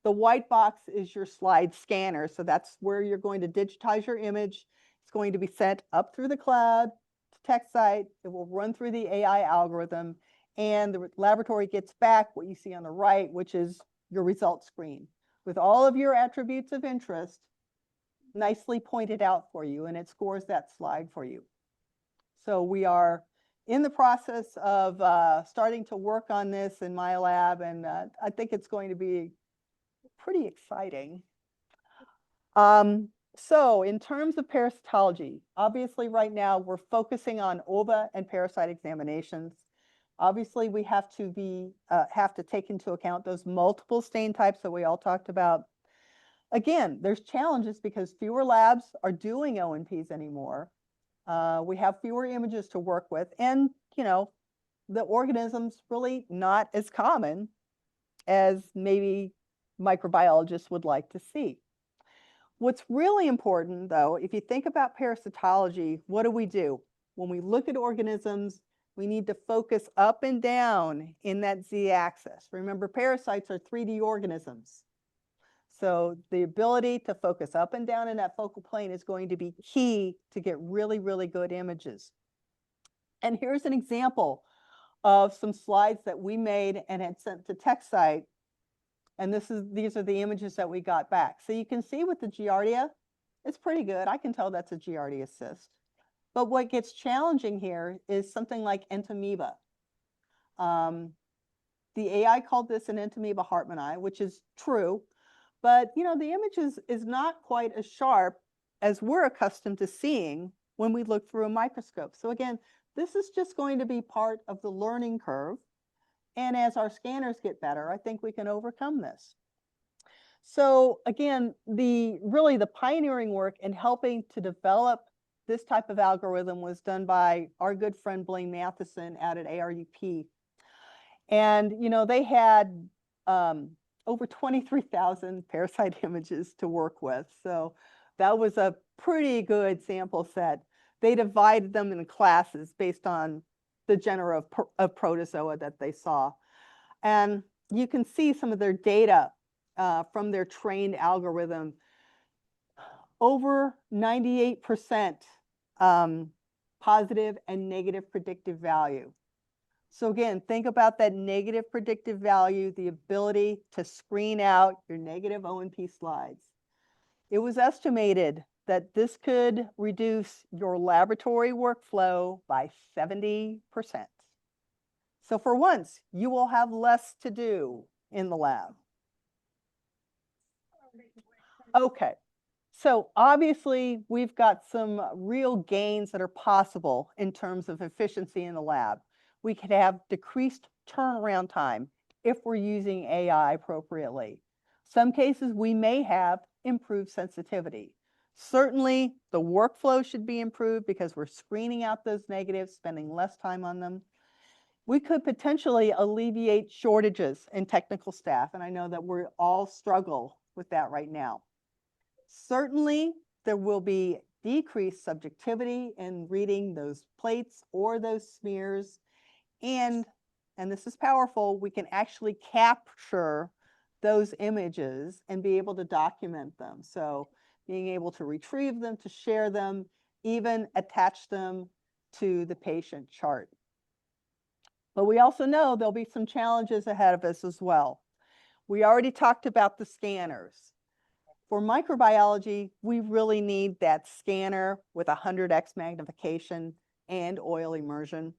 The white box is your slide scanner. So that's where you're going to digitize your image. It's going to be sent up through the cloud to TechSite. It will run through the AI algorithm, and the laboratory gets back what you see on the right, which is your result screen with all of your attributes of interest nicely pointed out for you, and it scores that slide for you. So we are in the process of starting to work on this in my lab, and I think it's going to be pretty exciting. So in terms of parasitology, obviously right now we're focusing on ova and parasite examinations. Obviously, we have to take into account those multiple stain types that we all talked about. Again, there's challenges because fewer labs are doing O&Ps anymore. We have fewer images to work with, and the organism's really not as common as maybe microbiologists would like to see. What's really important, though, if you think about parasitology, what do? When we look at organisms, we need to focus up and down in that z-axis. Remember, parasites are 3D organisms. So the ability to focus up and down in that focal plane is going to be key to get really, really good images. And here's an example of some slides that we made and had sent to TechSite. And these are the images that we got back. So you can see with the Giardia, it's pretty good. I can tell that's a Giardia cyst. But what gets challenging here is something like entamoeba. The AI called this an entamoeba Hartmanni, which is true. But the image is not quite as sharp as we're accustomed to seeing when we look through a microscope. So again, this is just going to be part of the learning curve. And as our scanners get better, I think we can overcome this. So again, really the pioneering work in helping to develop this type of algorithm was done by our good friend Blaine Matheson out at ARUP. And they had over 23,000 parasite images to work with. So that was a pretty good sample set. They divided them in classes based on the genera of protozoa that they saw. And you can see some of their data from their trained algorithm. Over 98% positive and negative predictive value. So again, think about that negative predictive value, the ability to screen out your negative O&P slides. It was estimated that this could reduce your laboratory workflow by 70%. So for once, you will have less to do in the lab. Okay, so obviously we've got some real gains that are possible in terms of efficiency in the lab. We could have decreased turnaround time if we're using AI appropriately. Some cases we may have improved sensitivity. Certainly the workflow should be improved because we're screening out those negatives, spending less time on them. We could potentially alleviate shortages in technical staff, and I know that we all struggle with that right now. Certainly, there will be decreased subjectivity in reading those plates or those smears, and this is powerful, we can actually capture those images and be able to document them. So being able to retrieve them, to share them, even attach them to the patient chart. But we also know there'll be some challenges ahead of us as well. We already talked about the scanners. For microbiology, we really need that scanner with 100x magnification and oil immersion.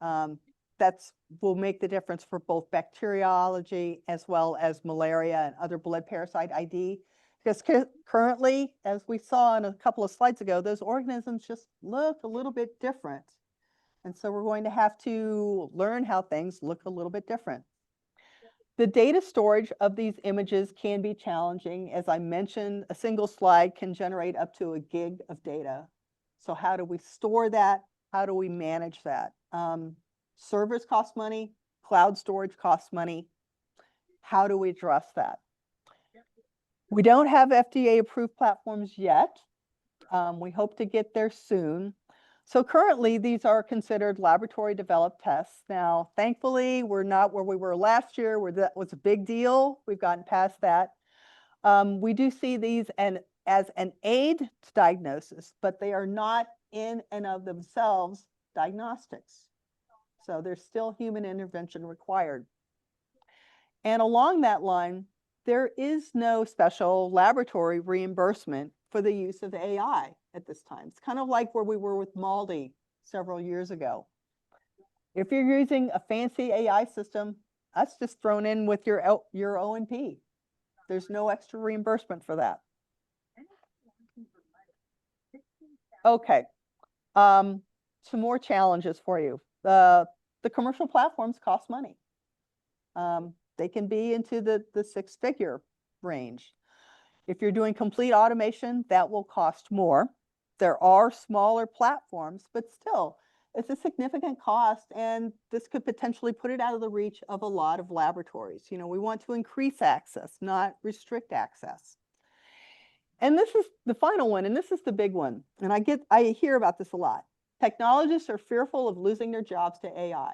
That will make the difference for both bacteriology as well as malaria and other blood parasite ID. Because currently, as we saw in a couple of slides ago, those organisms just look a little bit different. And so we're going to have to learn how things look a little bit different. The data storage of these images can be challenging. As I mentioned, a single slide can generate up to a gig of data. So how do we store that? How do we manage that? Servers cost money, cloud storage costs money. How do we address that? We don't have FDA approved platforms yet. We hope to get there soon. So currently, these are considered laboratory developed tests. Now, thankfully, we're not where we were last year, where that was a big deal. We've gotten past that. We do see these as an aid to diagnosis, but they are not in and of themselves diagnostics. So there's still human intervention required. And along that line, there is no special laboratory reimbursement for the use of AI at this time. It's kind of like where we were with MALDI several years ago. If you're using a fancy AI system, that's just thrown in with your O&P. There's no extra reimbursement for that. Okay, some more challenges for you. The commercial platforms cost money. They can be into the six-figure range. If you're doing complete automation, that will cost more. There are smaller platforms, but still, it's a significant cost, and this could potentially put it out of the reach of a lot of laboratories. You know, we want to increase access, not restrict access. And this is the final one, and this is the big one. And I hear about this a lot. Technologists are fearful of losing their jobs to AI.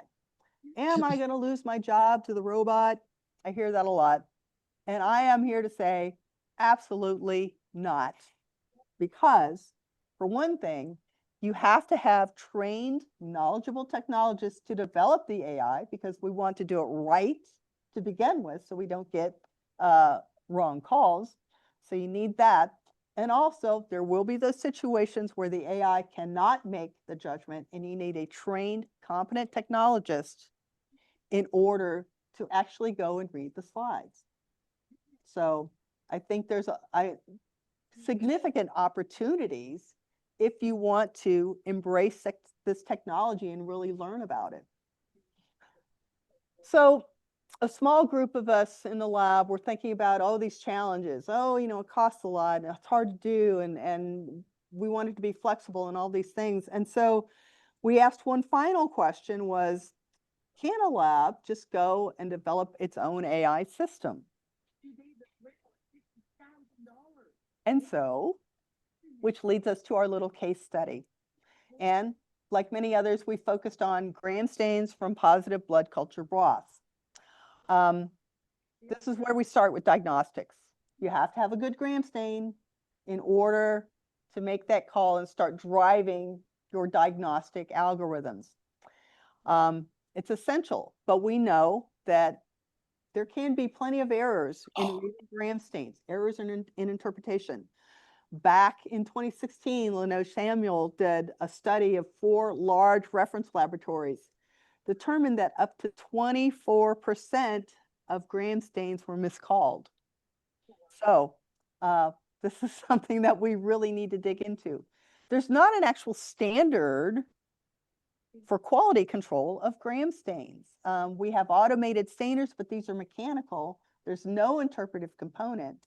Am I going to lose my job to the robot? I hear that a lot. And I am here to say, absolutely not. Because, for one thing, you have to have trained, knowledgeable technologists to develop the AI, because we want to do it right to begin with so we don't get wrong calls. So you need that. And also, there will be those situations where the AI cannot make the judgment, and you need a trained, competent technologist in order to actually go and read the slides. So I think there's significant opportunities if you want to embrace this technology and really learn about it. So a small group of us in the lab were thinking about all these challenges. Oh, you know, it costs a lot, and it's hard to do, and we wanted to be flexible and all these things. And so we asked one final question was, can a lab just go and develop its own AI system? And so, which leads us to our little case study. And like many others, we focused on gram stains from positive blood culture broths. This is where we start with diagnostics. You have to have a good gram stain in order to make that call and start driving your diagnostic algorithms. It's essential, but we know that there can be plenty of errors in reading gram stains, errors in interpretation. Back in 2016, Lenoche Samuel did a study of 4 large reference laboratories, determined that up to 24% of gram stains were miscalled. So this is something that we really need to dig into. There's not an actual standard for quality control of gram stains. We have automated stainers, but these are mechanical. There's no interpretive component.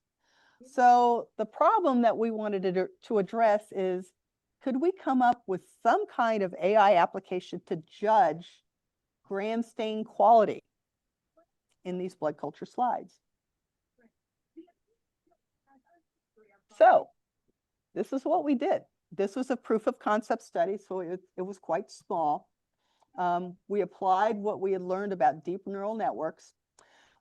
So the problem that we wanted to address is, could we come up with some kind of AI application to judge gram stain quality in these blood culture slides? So this is what we did. This was a proof of concept study, so it was quite small. We applied what we had learned about deep neural networks.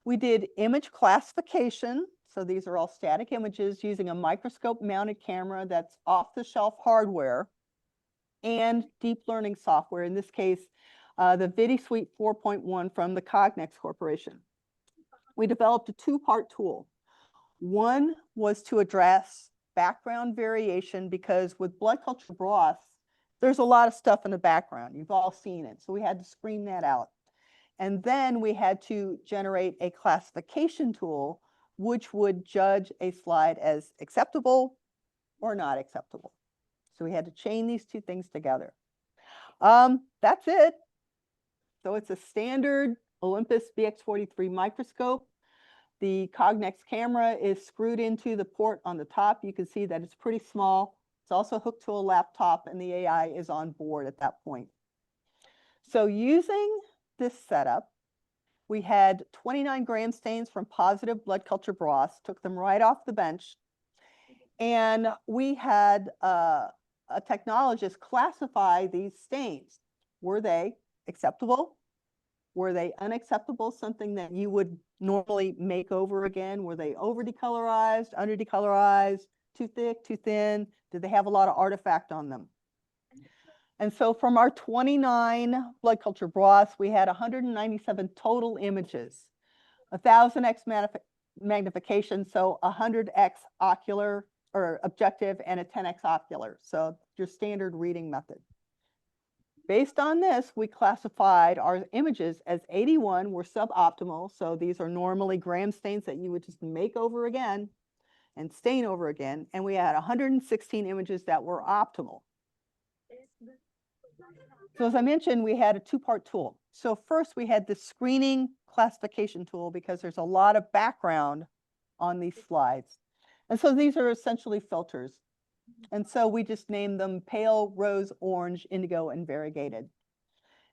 We did image classification. So these are all static images using a microscope mounted camera that's off-the-shelf hardware and deep learning software, in this case, the VidiSuite 4.1 from the Cognex Corporation. We developed a 2-part tool. One was to address background variation, because with blood culture broths, there's a lot of stuff in the background. You've all seen it. So we had to screen that out. And then we had to generate a classification tool which would judge a slide as acceptable or not acceptable. So we had to chain these 2 things together. That's it. So it's a standard Olympus BX43 microscope. The Cognex camera is screwed into the port on the top. You can see that it's pretty small. It's also hooked to a laptop, and the AI is on board at that point. So using this setup, we had 29 gram stains from positive blood culture broths, took them right off the bench. And we had a technologist classify these stains. Were they acceptable? Were they unacceptable, something that you would normally make over again? Were they over decolorized, under decolorized, too thick, too thin? Did they have a lot of artifact on them? And so from our 29 blood culture broths, we had 197 total images, 1,000x magnification, so 100x ocular or objective, and a 10x ocular. So your standard reading method. Based on this, we classified our images as 81 were suboptimal. So these are normally gram stains that you would just make over again and stain over again. And we had 116 images that were optimal. So as I mentioned, we had a 2-part tool. So first we had the screening classification tool, because there's a lot of background on these slides. And so these are essentially filters. And so we just named them pale, rose, orange, indigo, and variegated.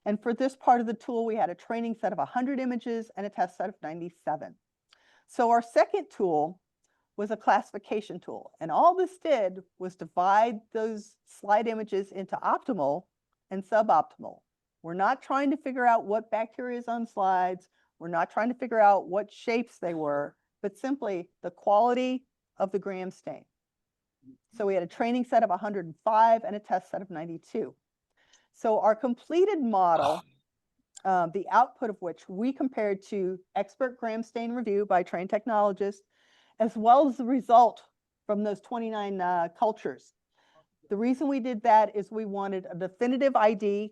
And for this part of the tool, we had a training set of 100 images and a test set of 97. So our second tool was a classification tool. And all this did was divide those slide images into optimal and suboptimal. We're not trying to figure out what bacteria is on slides. We're not trying to figure out what shapes they were, but simply the quality of the gram stain. So we had a training set of 105 and a test set of 92. So our completed model, the output of which we compared to expert gram stain review by trained technologists, as well as the result from those 29 cultures. The reason we did that is we wanted a definitive ID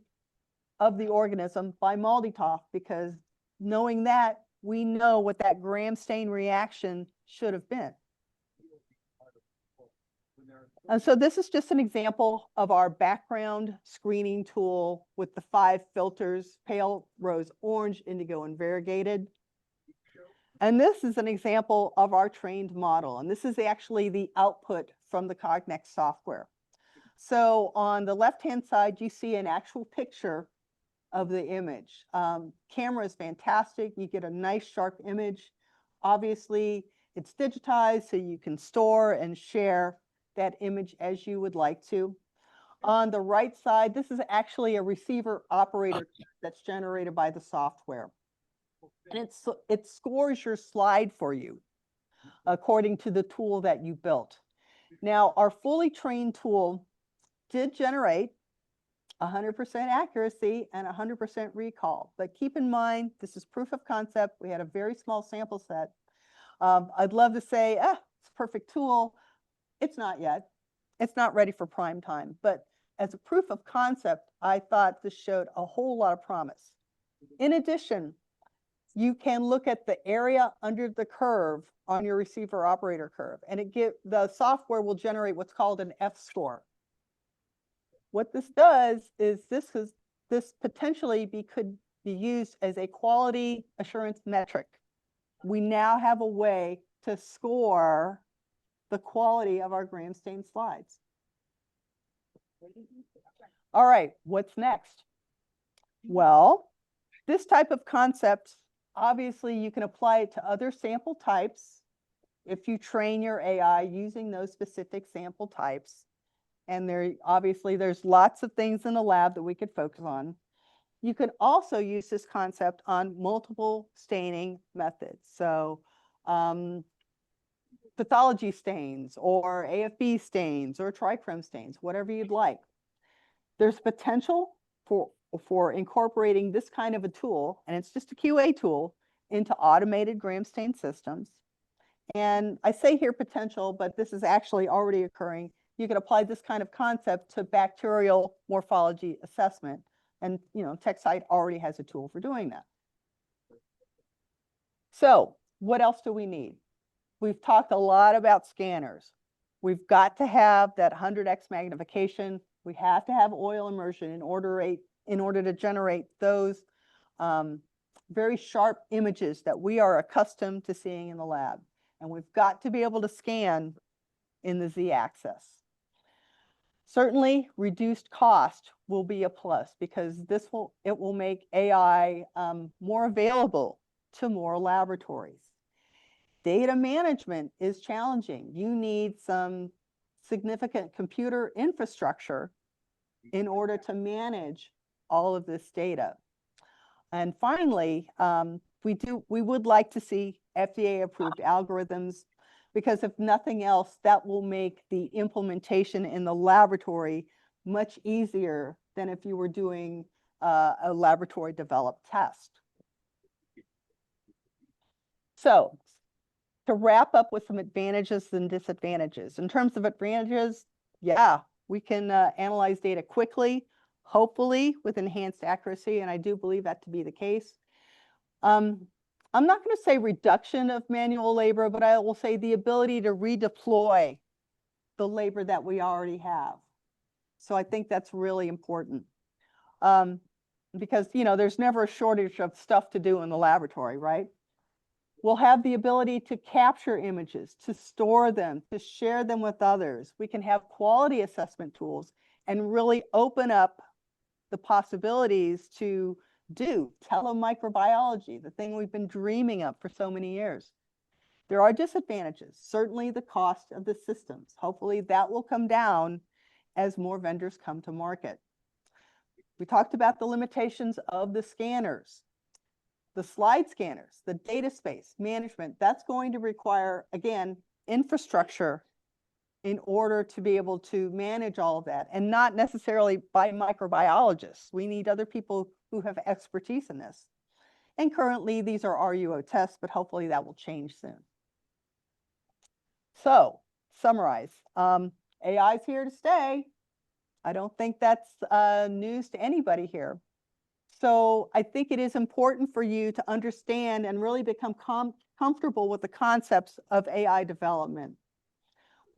of the organism by MALDI-TOF, because knowing that, we know what that gram stain reaction should have been. And so this is just an example of our background screening tool with the 5 filters: pale, rose, orange, indigo, and variegated. And this is an example of our trained model. And this is actually the output from the Cognex software. So on the left-hand side, you see an actual picture of the image. Camera is fantastic. You get a nice sharp image. Obviously, it's digitized, so you can store and share that image as you would like to. On the right side, this is actually a receiver operator that's generated by the software. And it scores your slide for you according to the tool that you built. Now, our fully trained tool did generate 100% accuracy and 100% recall. But keep in mind, this is proof of concept. We had a very small sample set. I'd love to say, it's a perfect tool. It's not yet. It's not ready for prime time. But as a proof of concept, I thought this showed a whole lot of promise. In addition, you can look at the area under the curve on your receiver operator curve, and the software will generate what's called an F-score. What this does is this potentially could be used as a quality assurance metric. We now have a way to score the quality of our gram stain slides. All right, what's next? Well, this type of concept, obviously you can apply it to other sample types if you train your AI using those specific sample types. And there's lots of things in the lab that we could focus on. You could also use this concept on multiple staining methods. So pathology stains or AFB stains or trichrome stains, whatever you'd like. There's potential for incorporating this kind of a tool, and it's just a QA tool, into automated gram stain systems. And I say here potential, but this is actually already occurring. You can apply this kind of concept to bacterial morphology assessment. And TechSite already has a tool for doing that. So what else do we need? We've talked a lot about scanners. We've got to have that 100x magnification. We have to have oil immersion in order to generate those very sharp images that we are accustomed to seeing in the lab. And we've got to be able to scan in the z-axis. Certainly, reduced cost will be a plus, because it will make AI more available to more laboratories. Data management is challenging. You need some significant computer infrastructure in order to manage all of this data. And finally, we would like to see FDA-approved algorithms, because if nothing else, that will make the implementation in the laboratory much easier than if you were doing a laboratory-developed test. So, to wrap up with some advantages and disadvantages. In terms of advantages, yeah, we can analyze data quickly, hopefully with enhanced accuracy, and I do believe that to be the case. I'm not going to say reduction of manual labor, but I will say the ability to redeploy the labor that we already have. So I think that's really important. Because there's never a shortage of stuff to do in the laboratory, right? We'll have the ability to capture images, to store them, to share them with others. We can have quality assessment tools and really open up the possibilities to do telemicrobiology, the thing we've been dreaming of for so many years. There are disadvantages, certainly the cost of the systems. Hopefully that will come down as more vendors come to market. We talked about the limitations of the scanners. The slide scanners, the data space management, that's going to require, again, infrastructure in order to be able to manage all of that, and not necessarily by microbiologists. We need other people who have expertise in this. And currently these are RUO tests, but hopefully that will change soon. So, summarize, AI is here to stay. I don't think that's news to anybody here. So I think it is important for you to understand and really become comfortable with the concepts of AI development.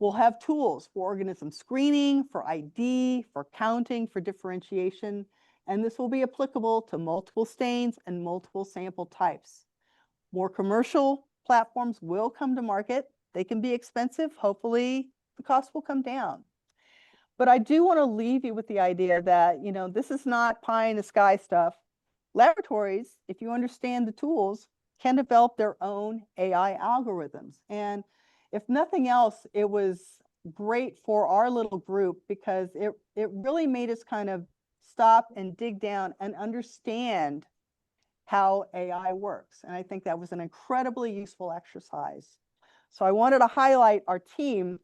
We'll have tools for organism screening, for ID, for counting, for differentiation, and this will be applicable to multiple stains and multiple sample types. More commercial platforms will come to market. They can be expensive. Hopefully the cost will come down. But I do want to leave you with the idea that, you know, this is not pie in the sky stuff. Laboratories, if you understand the tools, can develop their own AI algorithms. And if nothing else, it was great for our little group because it really made us kind of stop and dig down and understand how AI works. And I think that was an incredibly useful exercise. So I wanted to highlight our team.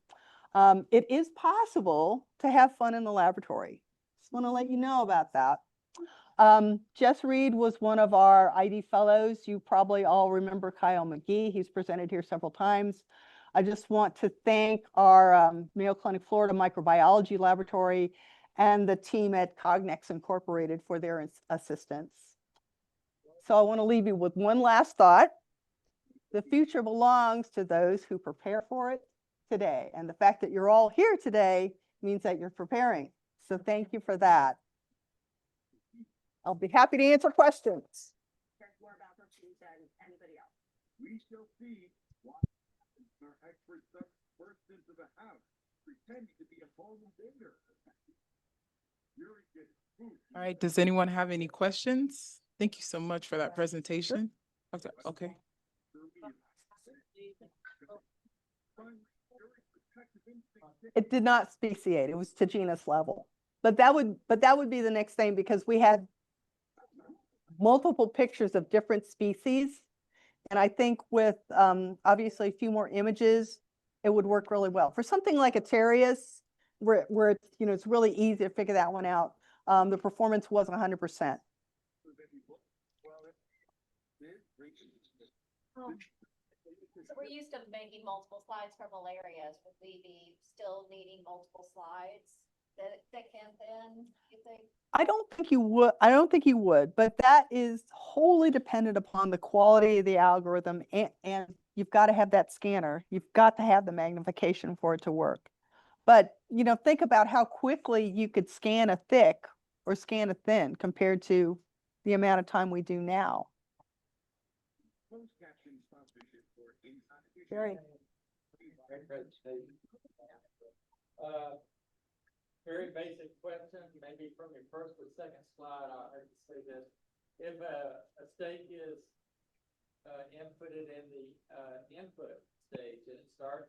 It is possible to have fun in the laboratory. Just want to let you know about that. Jess Reed was one of our ID fellows. You probably all remember Kyle McGee. He's presented here several times. I just want to thank our Mayo Clinic Florida Microbiology Laboratory and the team at Cognex Incorporated for their assistance. So I want to leave you with one last thought. The future belongs to those who prepare for it today. And the fact that you're all here today means that you're preparing. So thank you for that. I'll be happy to answer questions. We shall see what our expert burst into the house, pretending to be a home invader. All right, does anyone have any questions? Thank you so much for that presentation. Okay, okay. It did not speciate. It was to genus level. But that would be the next thing, because we had multiple pictures of different species. And I think with obviously a few more images, it would work really well. For something like a Terrius, where it's, you know, it's really easy to figure that one out, the performance was 100%. So we're used to making multiple slides from areas. Would we be still needing multiple slides, thick and thin, you think? I don't think you would. I don't think you would, but that is wholly dependent upon the quality of the algorithm, and you've got to have that scanner. You've got to have the magnification for it to work. But, you know, think about how quickly you could scan a thick or scan a thin compared to the amount of time we do now. Very. Very basic question, maybe from your first or second slide, I heard you say this. If a steak is inputted in the input stage and it starts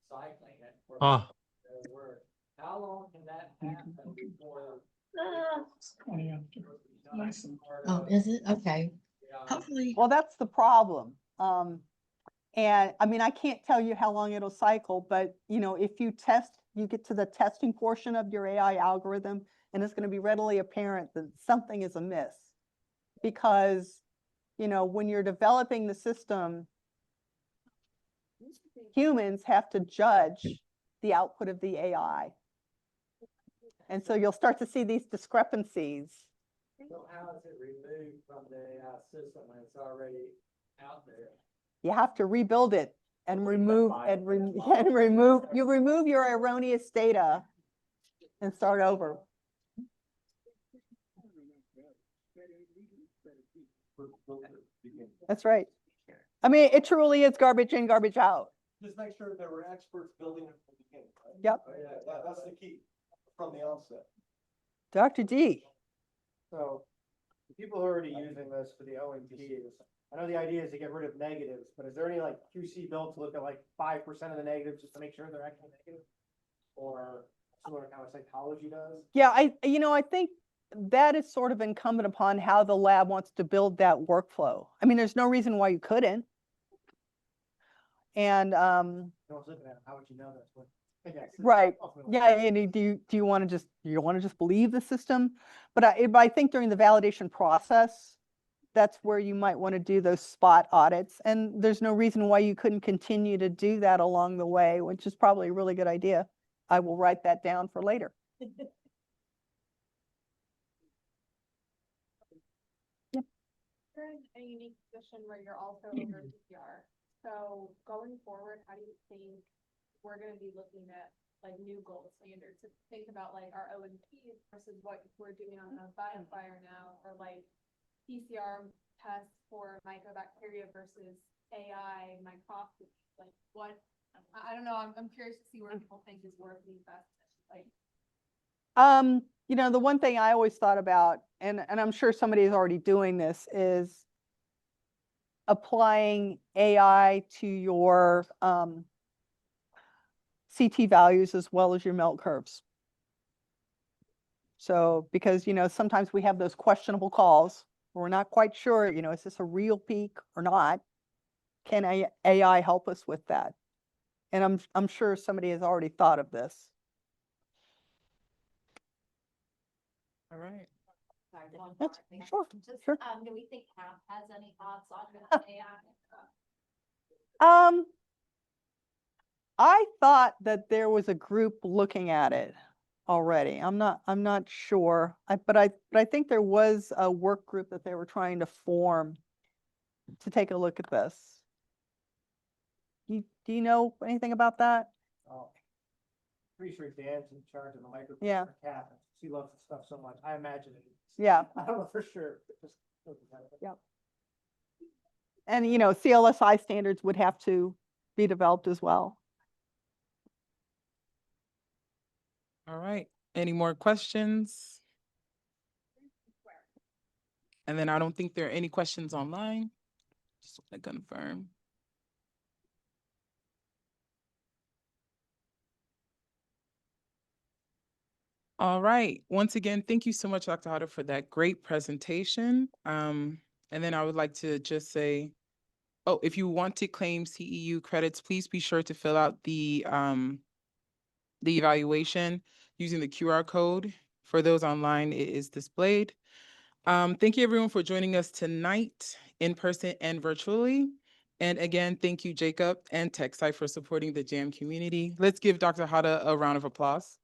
cycling it for the word, how long can that happen before? Oh, is it? Okay. Hopefully. Well, that's the problem. And I mean, I can't tell you how long it'll cycle, but you know, if you test, you get to the testing portion of your AI algorithm, and it's going to be readily apparent that something is amiss. Because, you know, when you're developing the system, humans have to judge the output of the AI. And so you'll start to see these discrepancies. So how is it removed from the AI system when it's already out there? You have to rebuild it and remove you remove your erroneous data and start over. That's right. I mean, it truly is garbage in, garbage out. Just make sure there were experts building it from the beginning, right? Yep. That's the key from the onset. Dr. D. So, the people who are already using this for the OMPs, I know the idea is to get rid of negatives, but is there any like QC built to look at like 5% of the negatives just to make sure they're actually negative? Or similar kind of psychology does? Yeah, I think that is sort of incumbent upon how the lab wants to build that workflow. I mean, there's no reason why you couldn't. And, No one's looking at it, how would you know that's what? I guess. right. Ultimately. Yeah, and do you want to just believe the system? But I think during the validation process, that's where you might want to do those spot audits. And there's no reason why you couldn't continue to do that along the way, which is probably a really good idea. I will write that down for later. Yep. You're in a unique position where you're also over PCR. So going forward, how do you think we're going to be looking at like new gold standards? To think about like our OMPs versus what we're doing on the BioFire now, or like PCR tests for mycobacteria versus AI microscopy. Like what? I don't know. I'm curious to see where people think is worth the investment. Like, The one thing I always thought about, and I'm sure somebody is already doing this, is applying AI to your CT values as well as your melt curves. So, because, sometimes we have those questionable calls where we're not quite sure, is this a real peak or not? Can AI help us with that? And I'm sure somebody has already thought of this. All right. Sorry, one That's more thing. sure, Just, sure. do we think CAP has any thoughts on AI? I thought that there was a group looking at it already. I'm not sure. But I think there was a work group that they were trying to form to take a look at this. Do you know anything about that? Oh, pretty sure Dan's in charge of the micro. Yeah. Cap. She loves the stuff so much. I imagine it. Yeah. I don't know for sure. But just looking at it. Yep. And CLSI standards would have to be developed as well. All right. Any more questions? And then I don't think there are any questions online. Just want to confirm. All right. Once again, thank you so much, Dr. Hata, for that great presentation. And then I would like to just say, if you want to claim CEU credits, please be sure to fill out the evaluation using the QR code. For those online, it is displayed. Thank you everyone for joining us tonight in person and virtually. And again, thank you, Jacob and TechSite for supporting the JAM community. Let's give Dr. Hata a round of applause.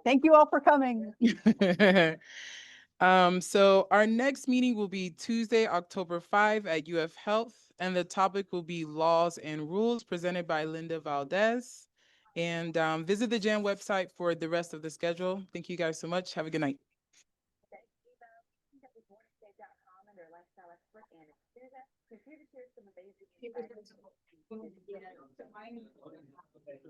Thank you all for coming. So our next meeting will be Tuesday, October 5 at UF Health, and the topic will be laws and rules presented by Linda Valdez. And visit the JAM website for the rest of the schedule. Thank you guys so much. Have a good night.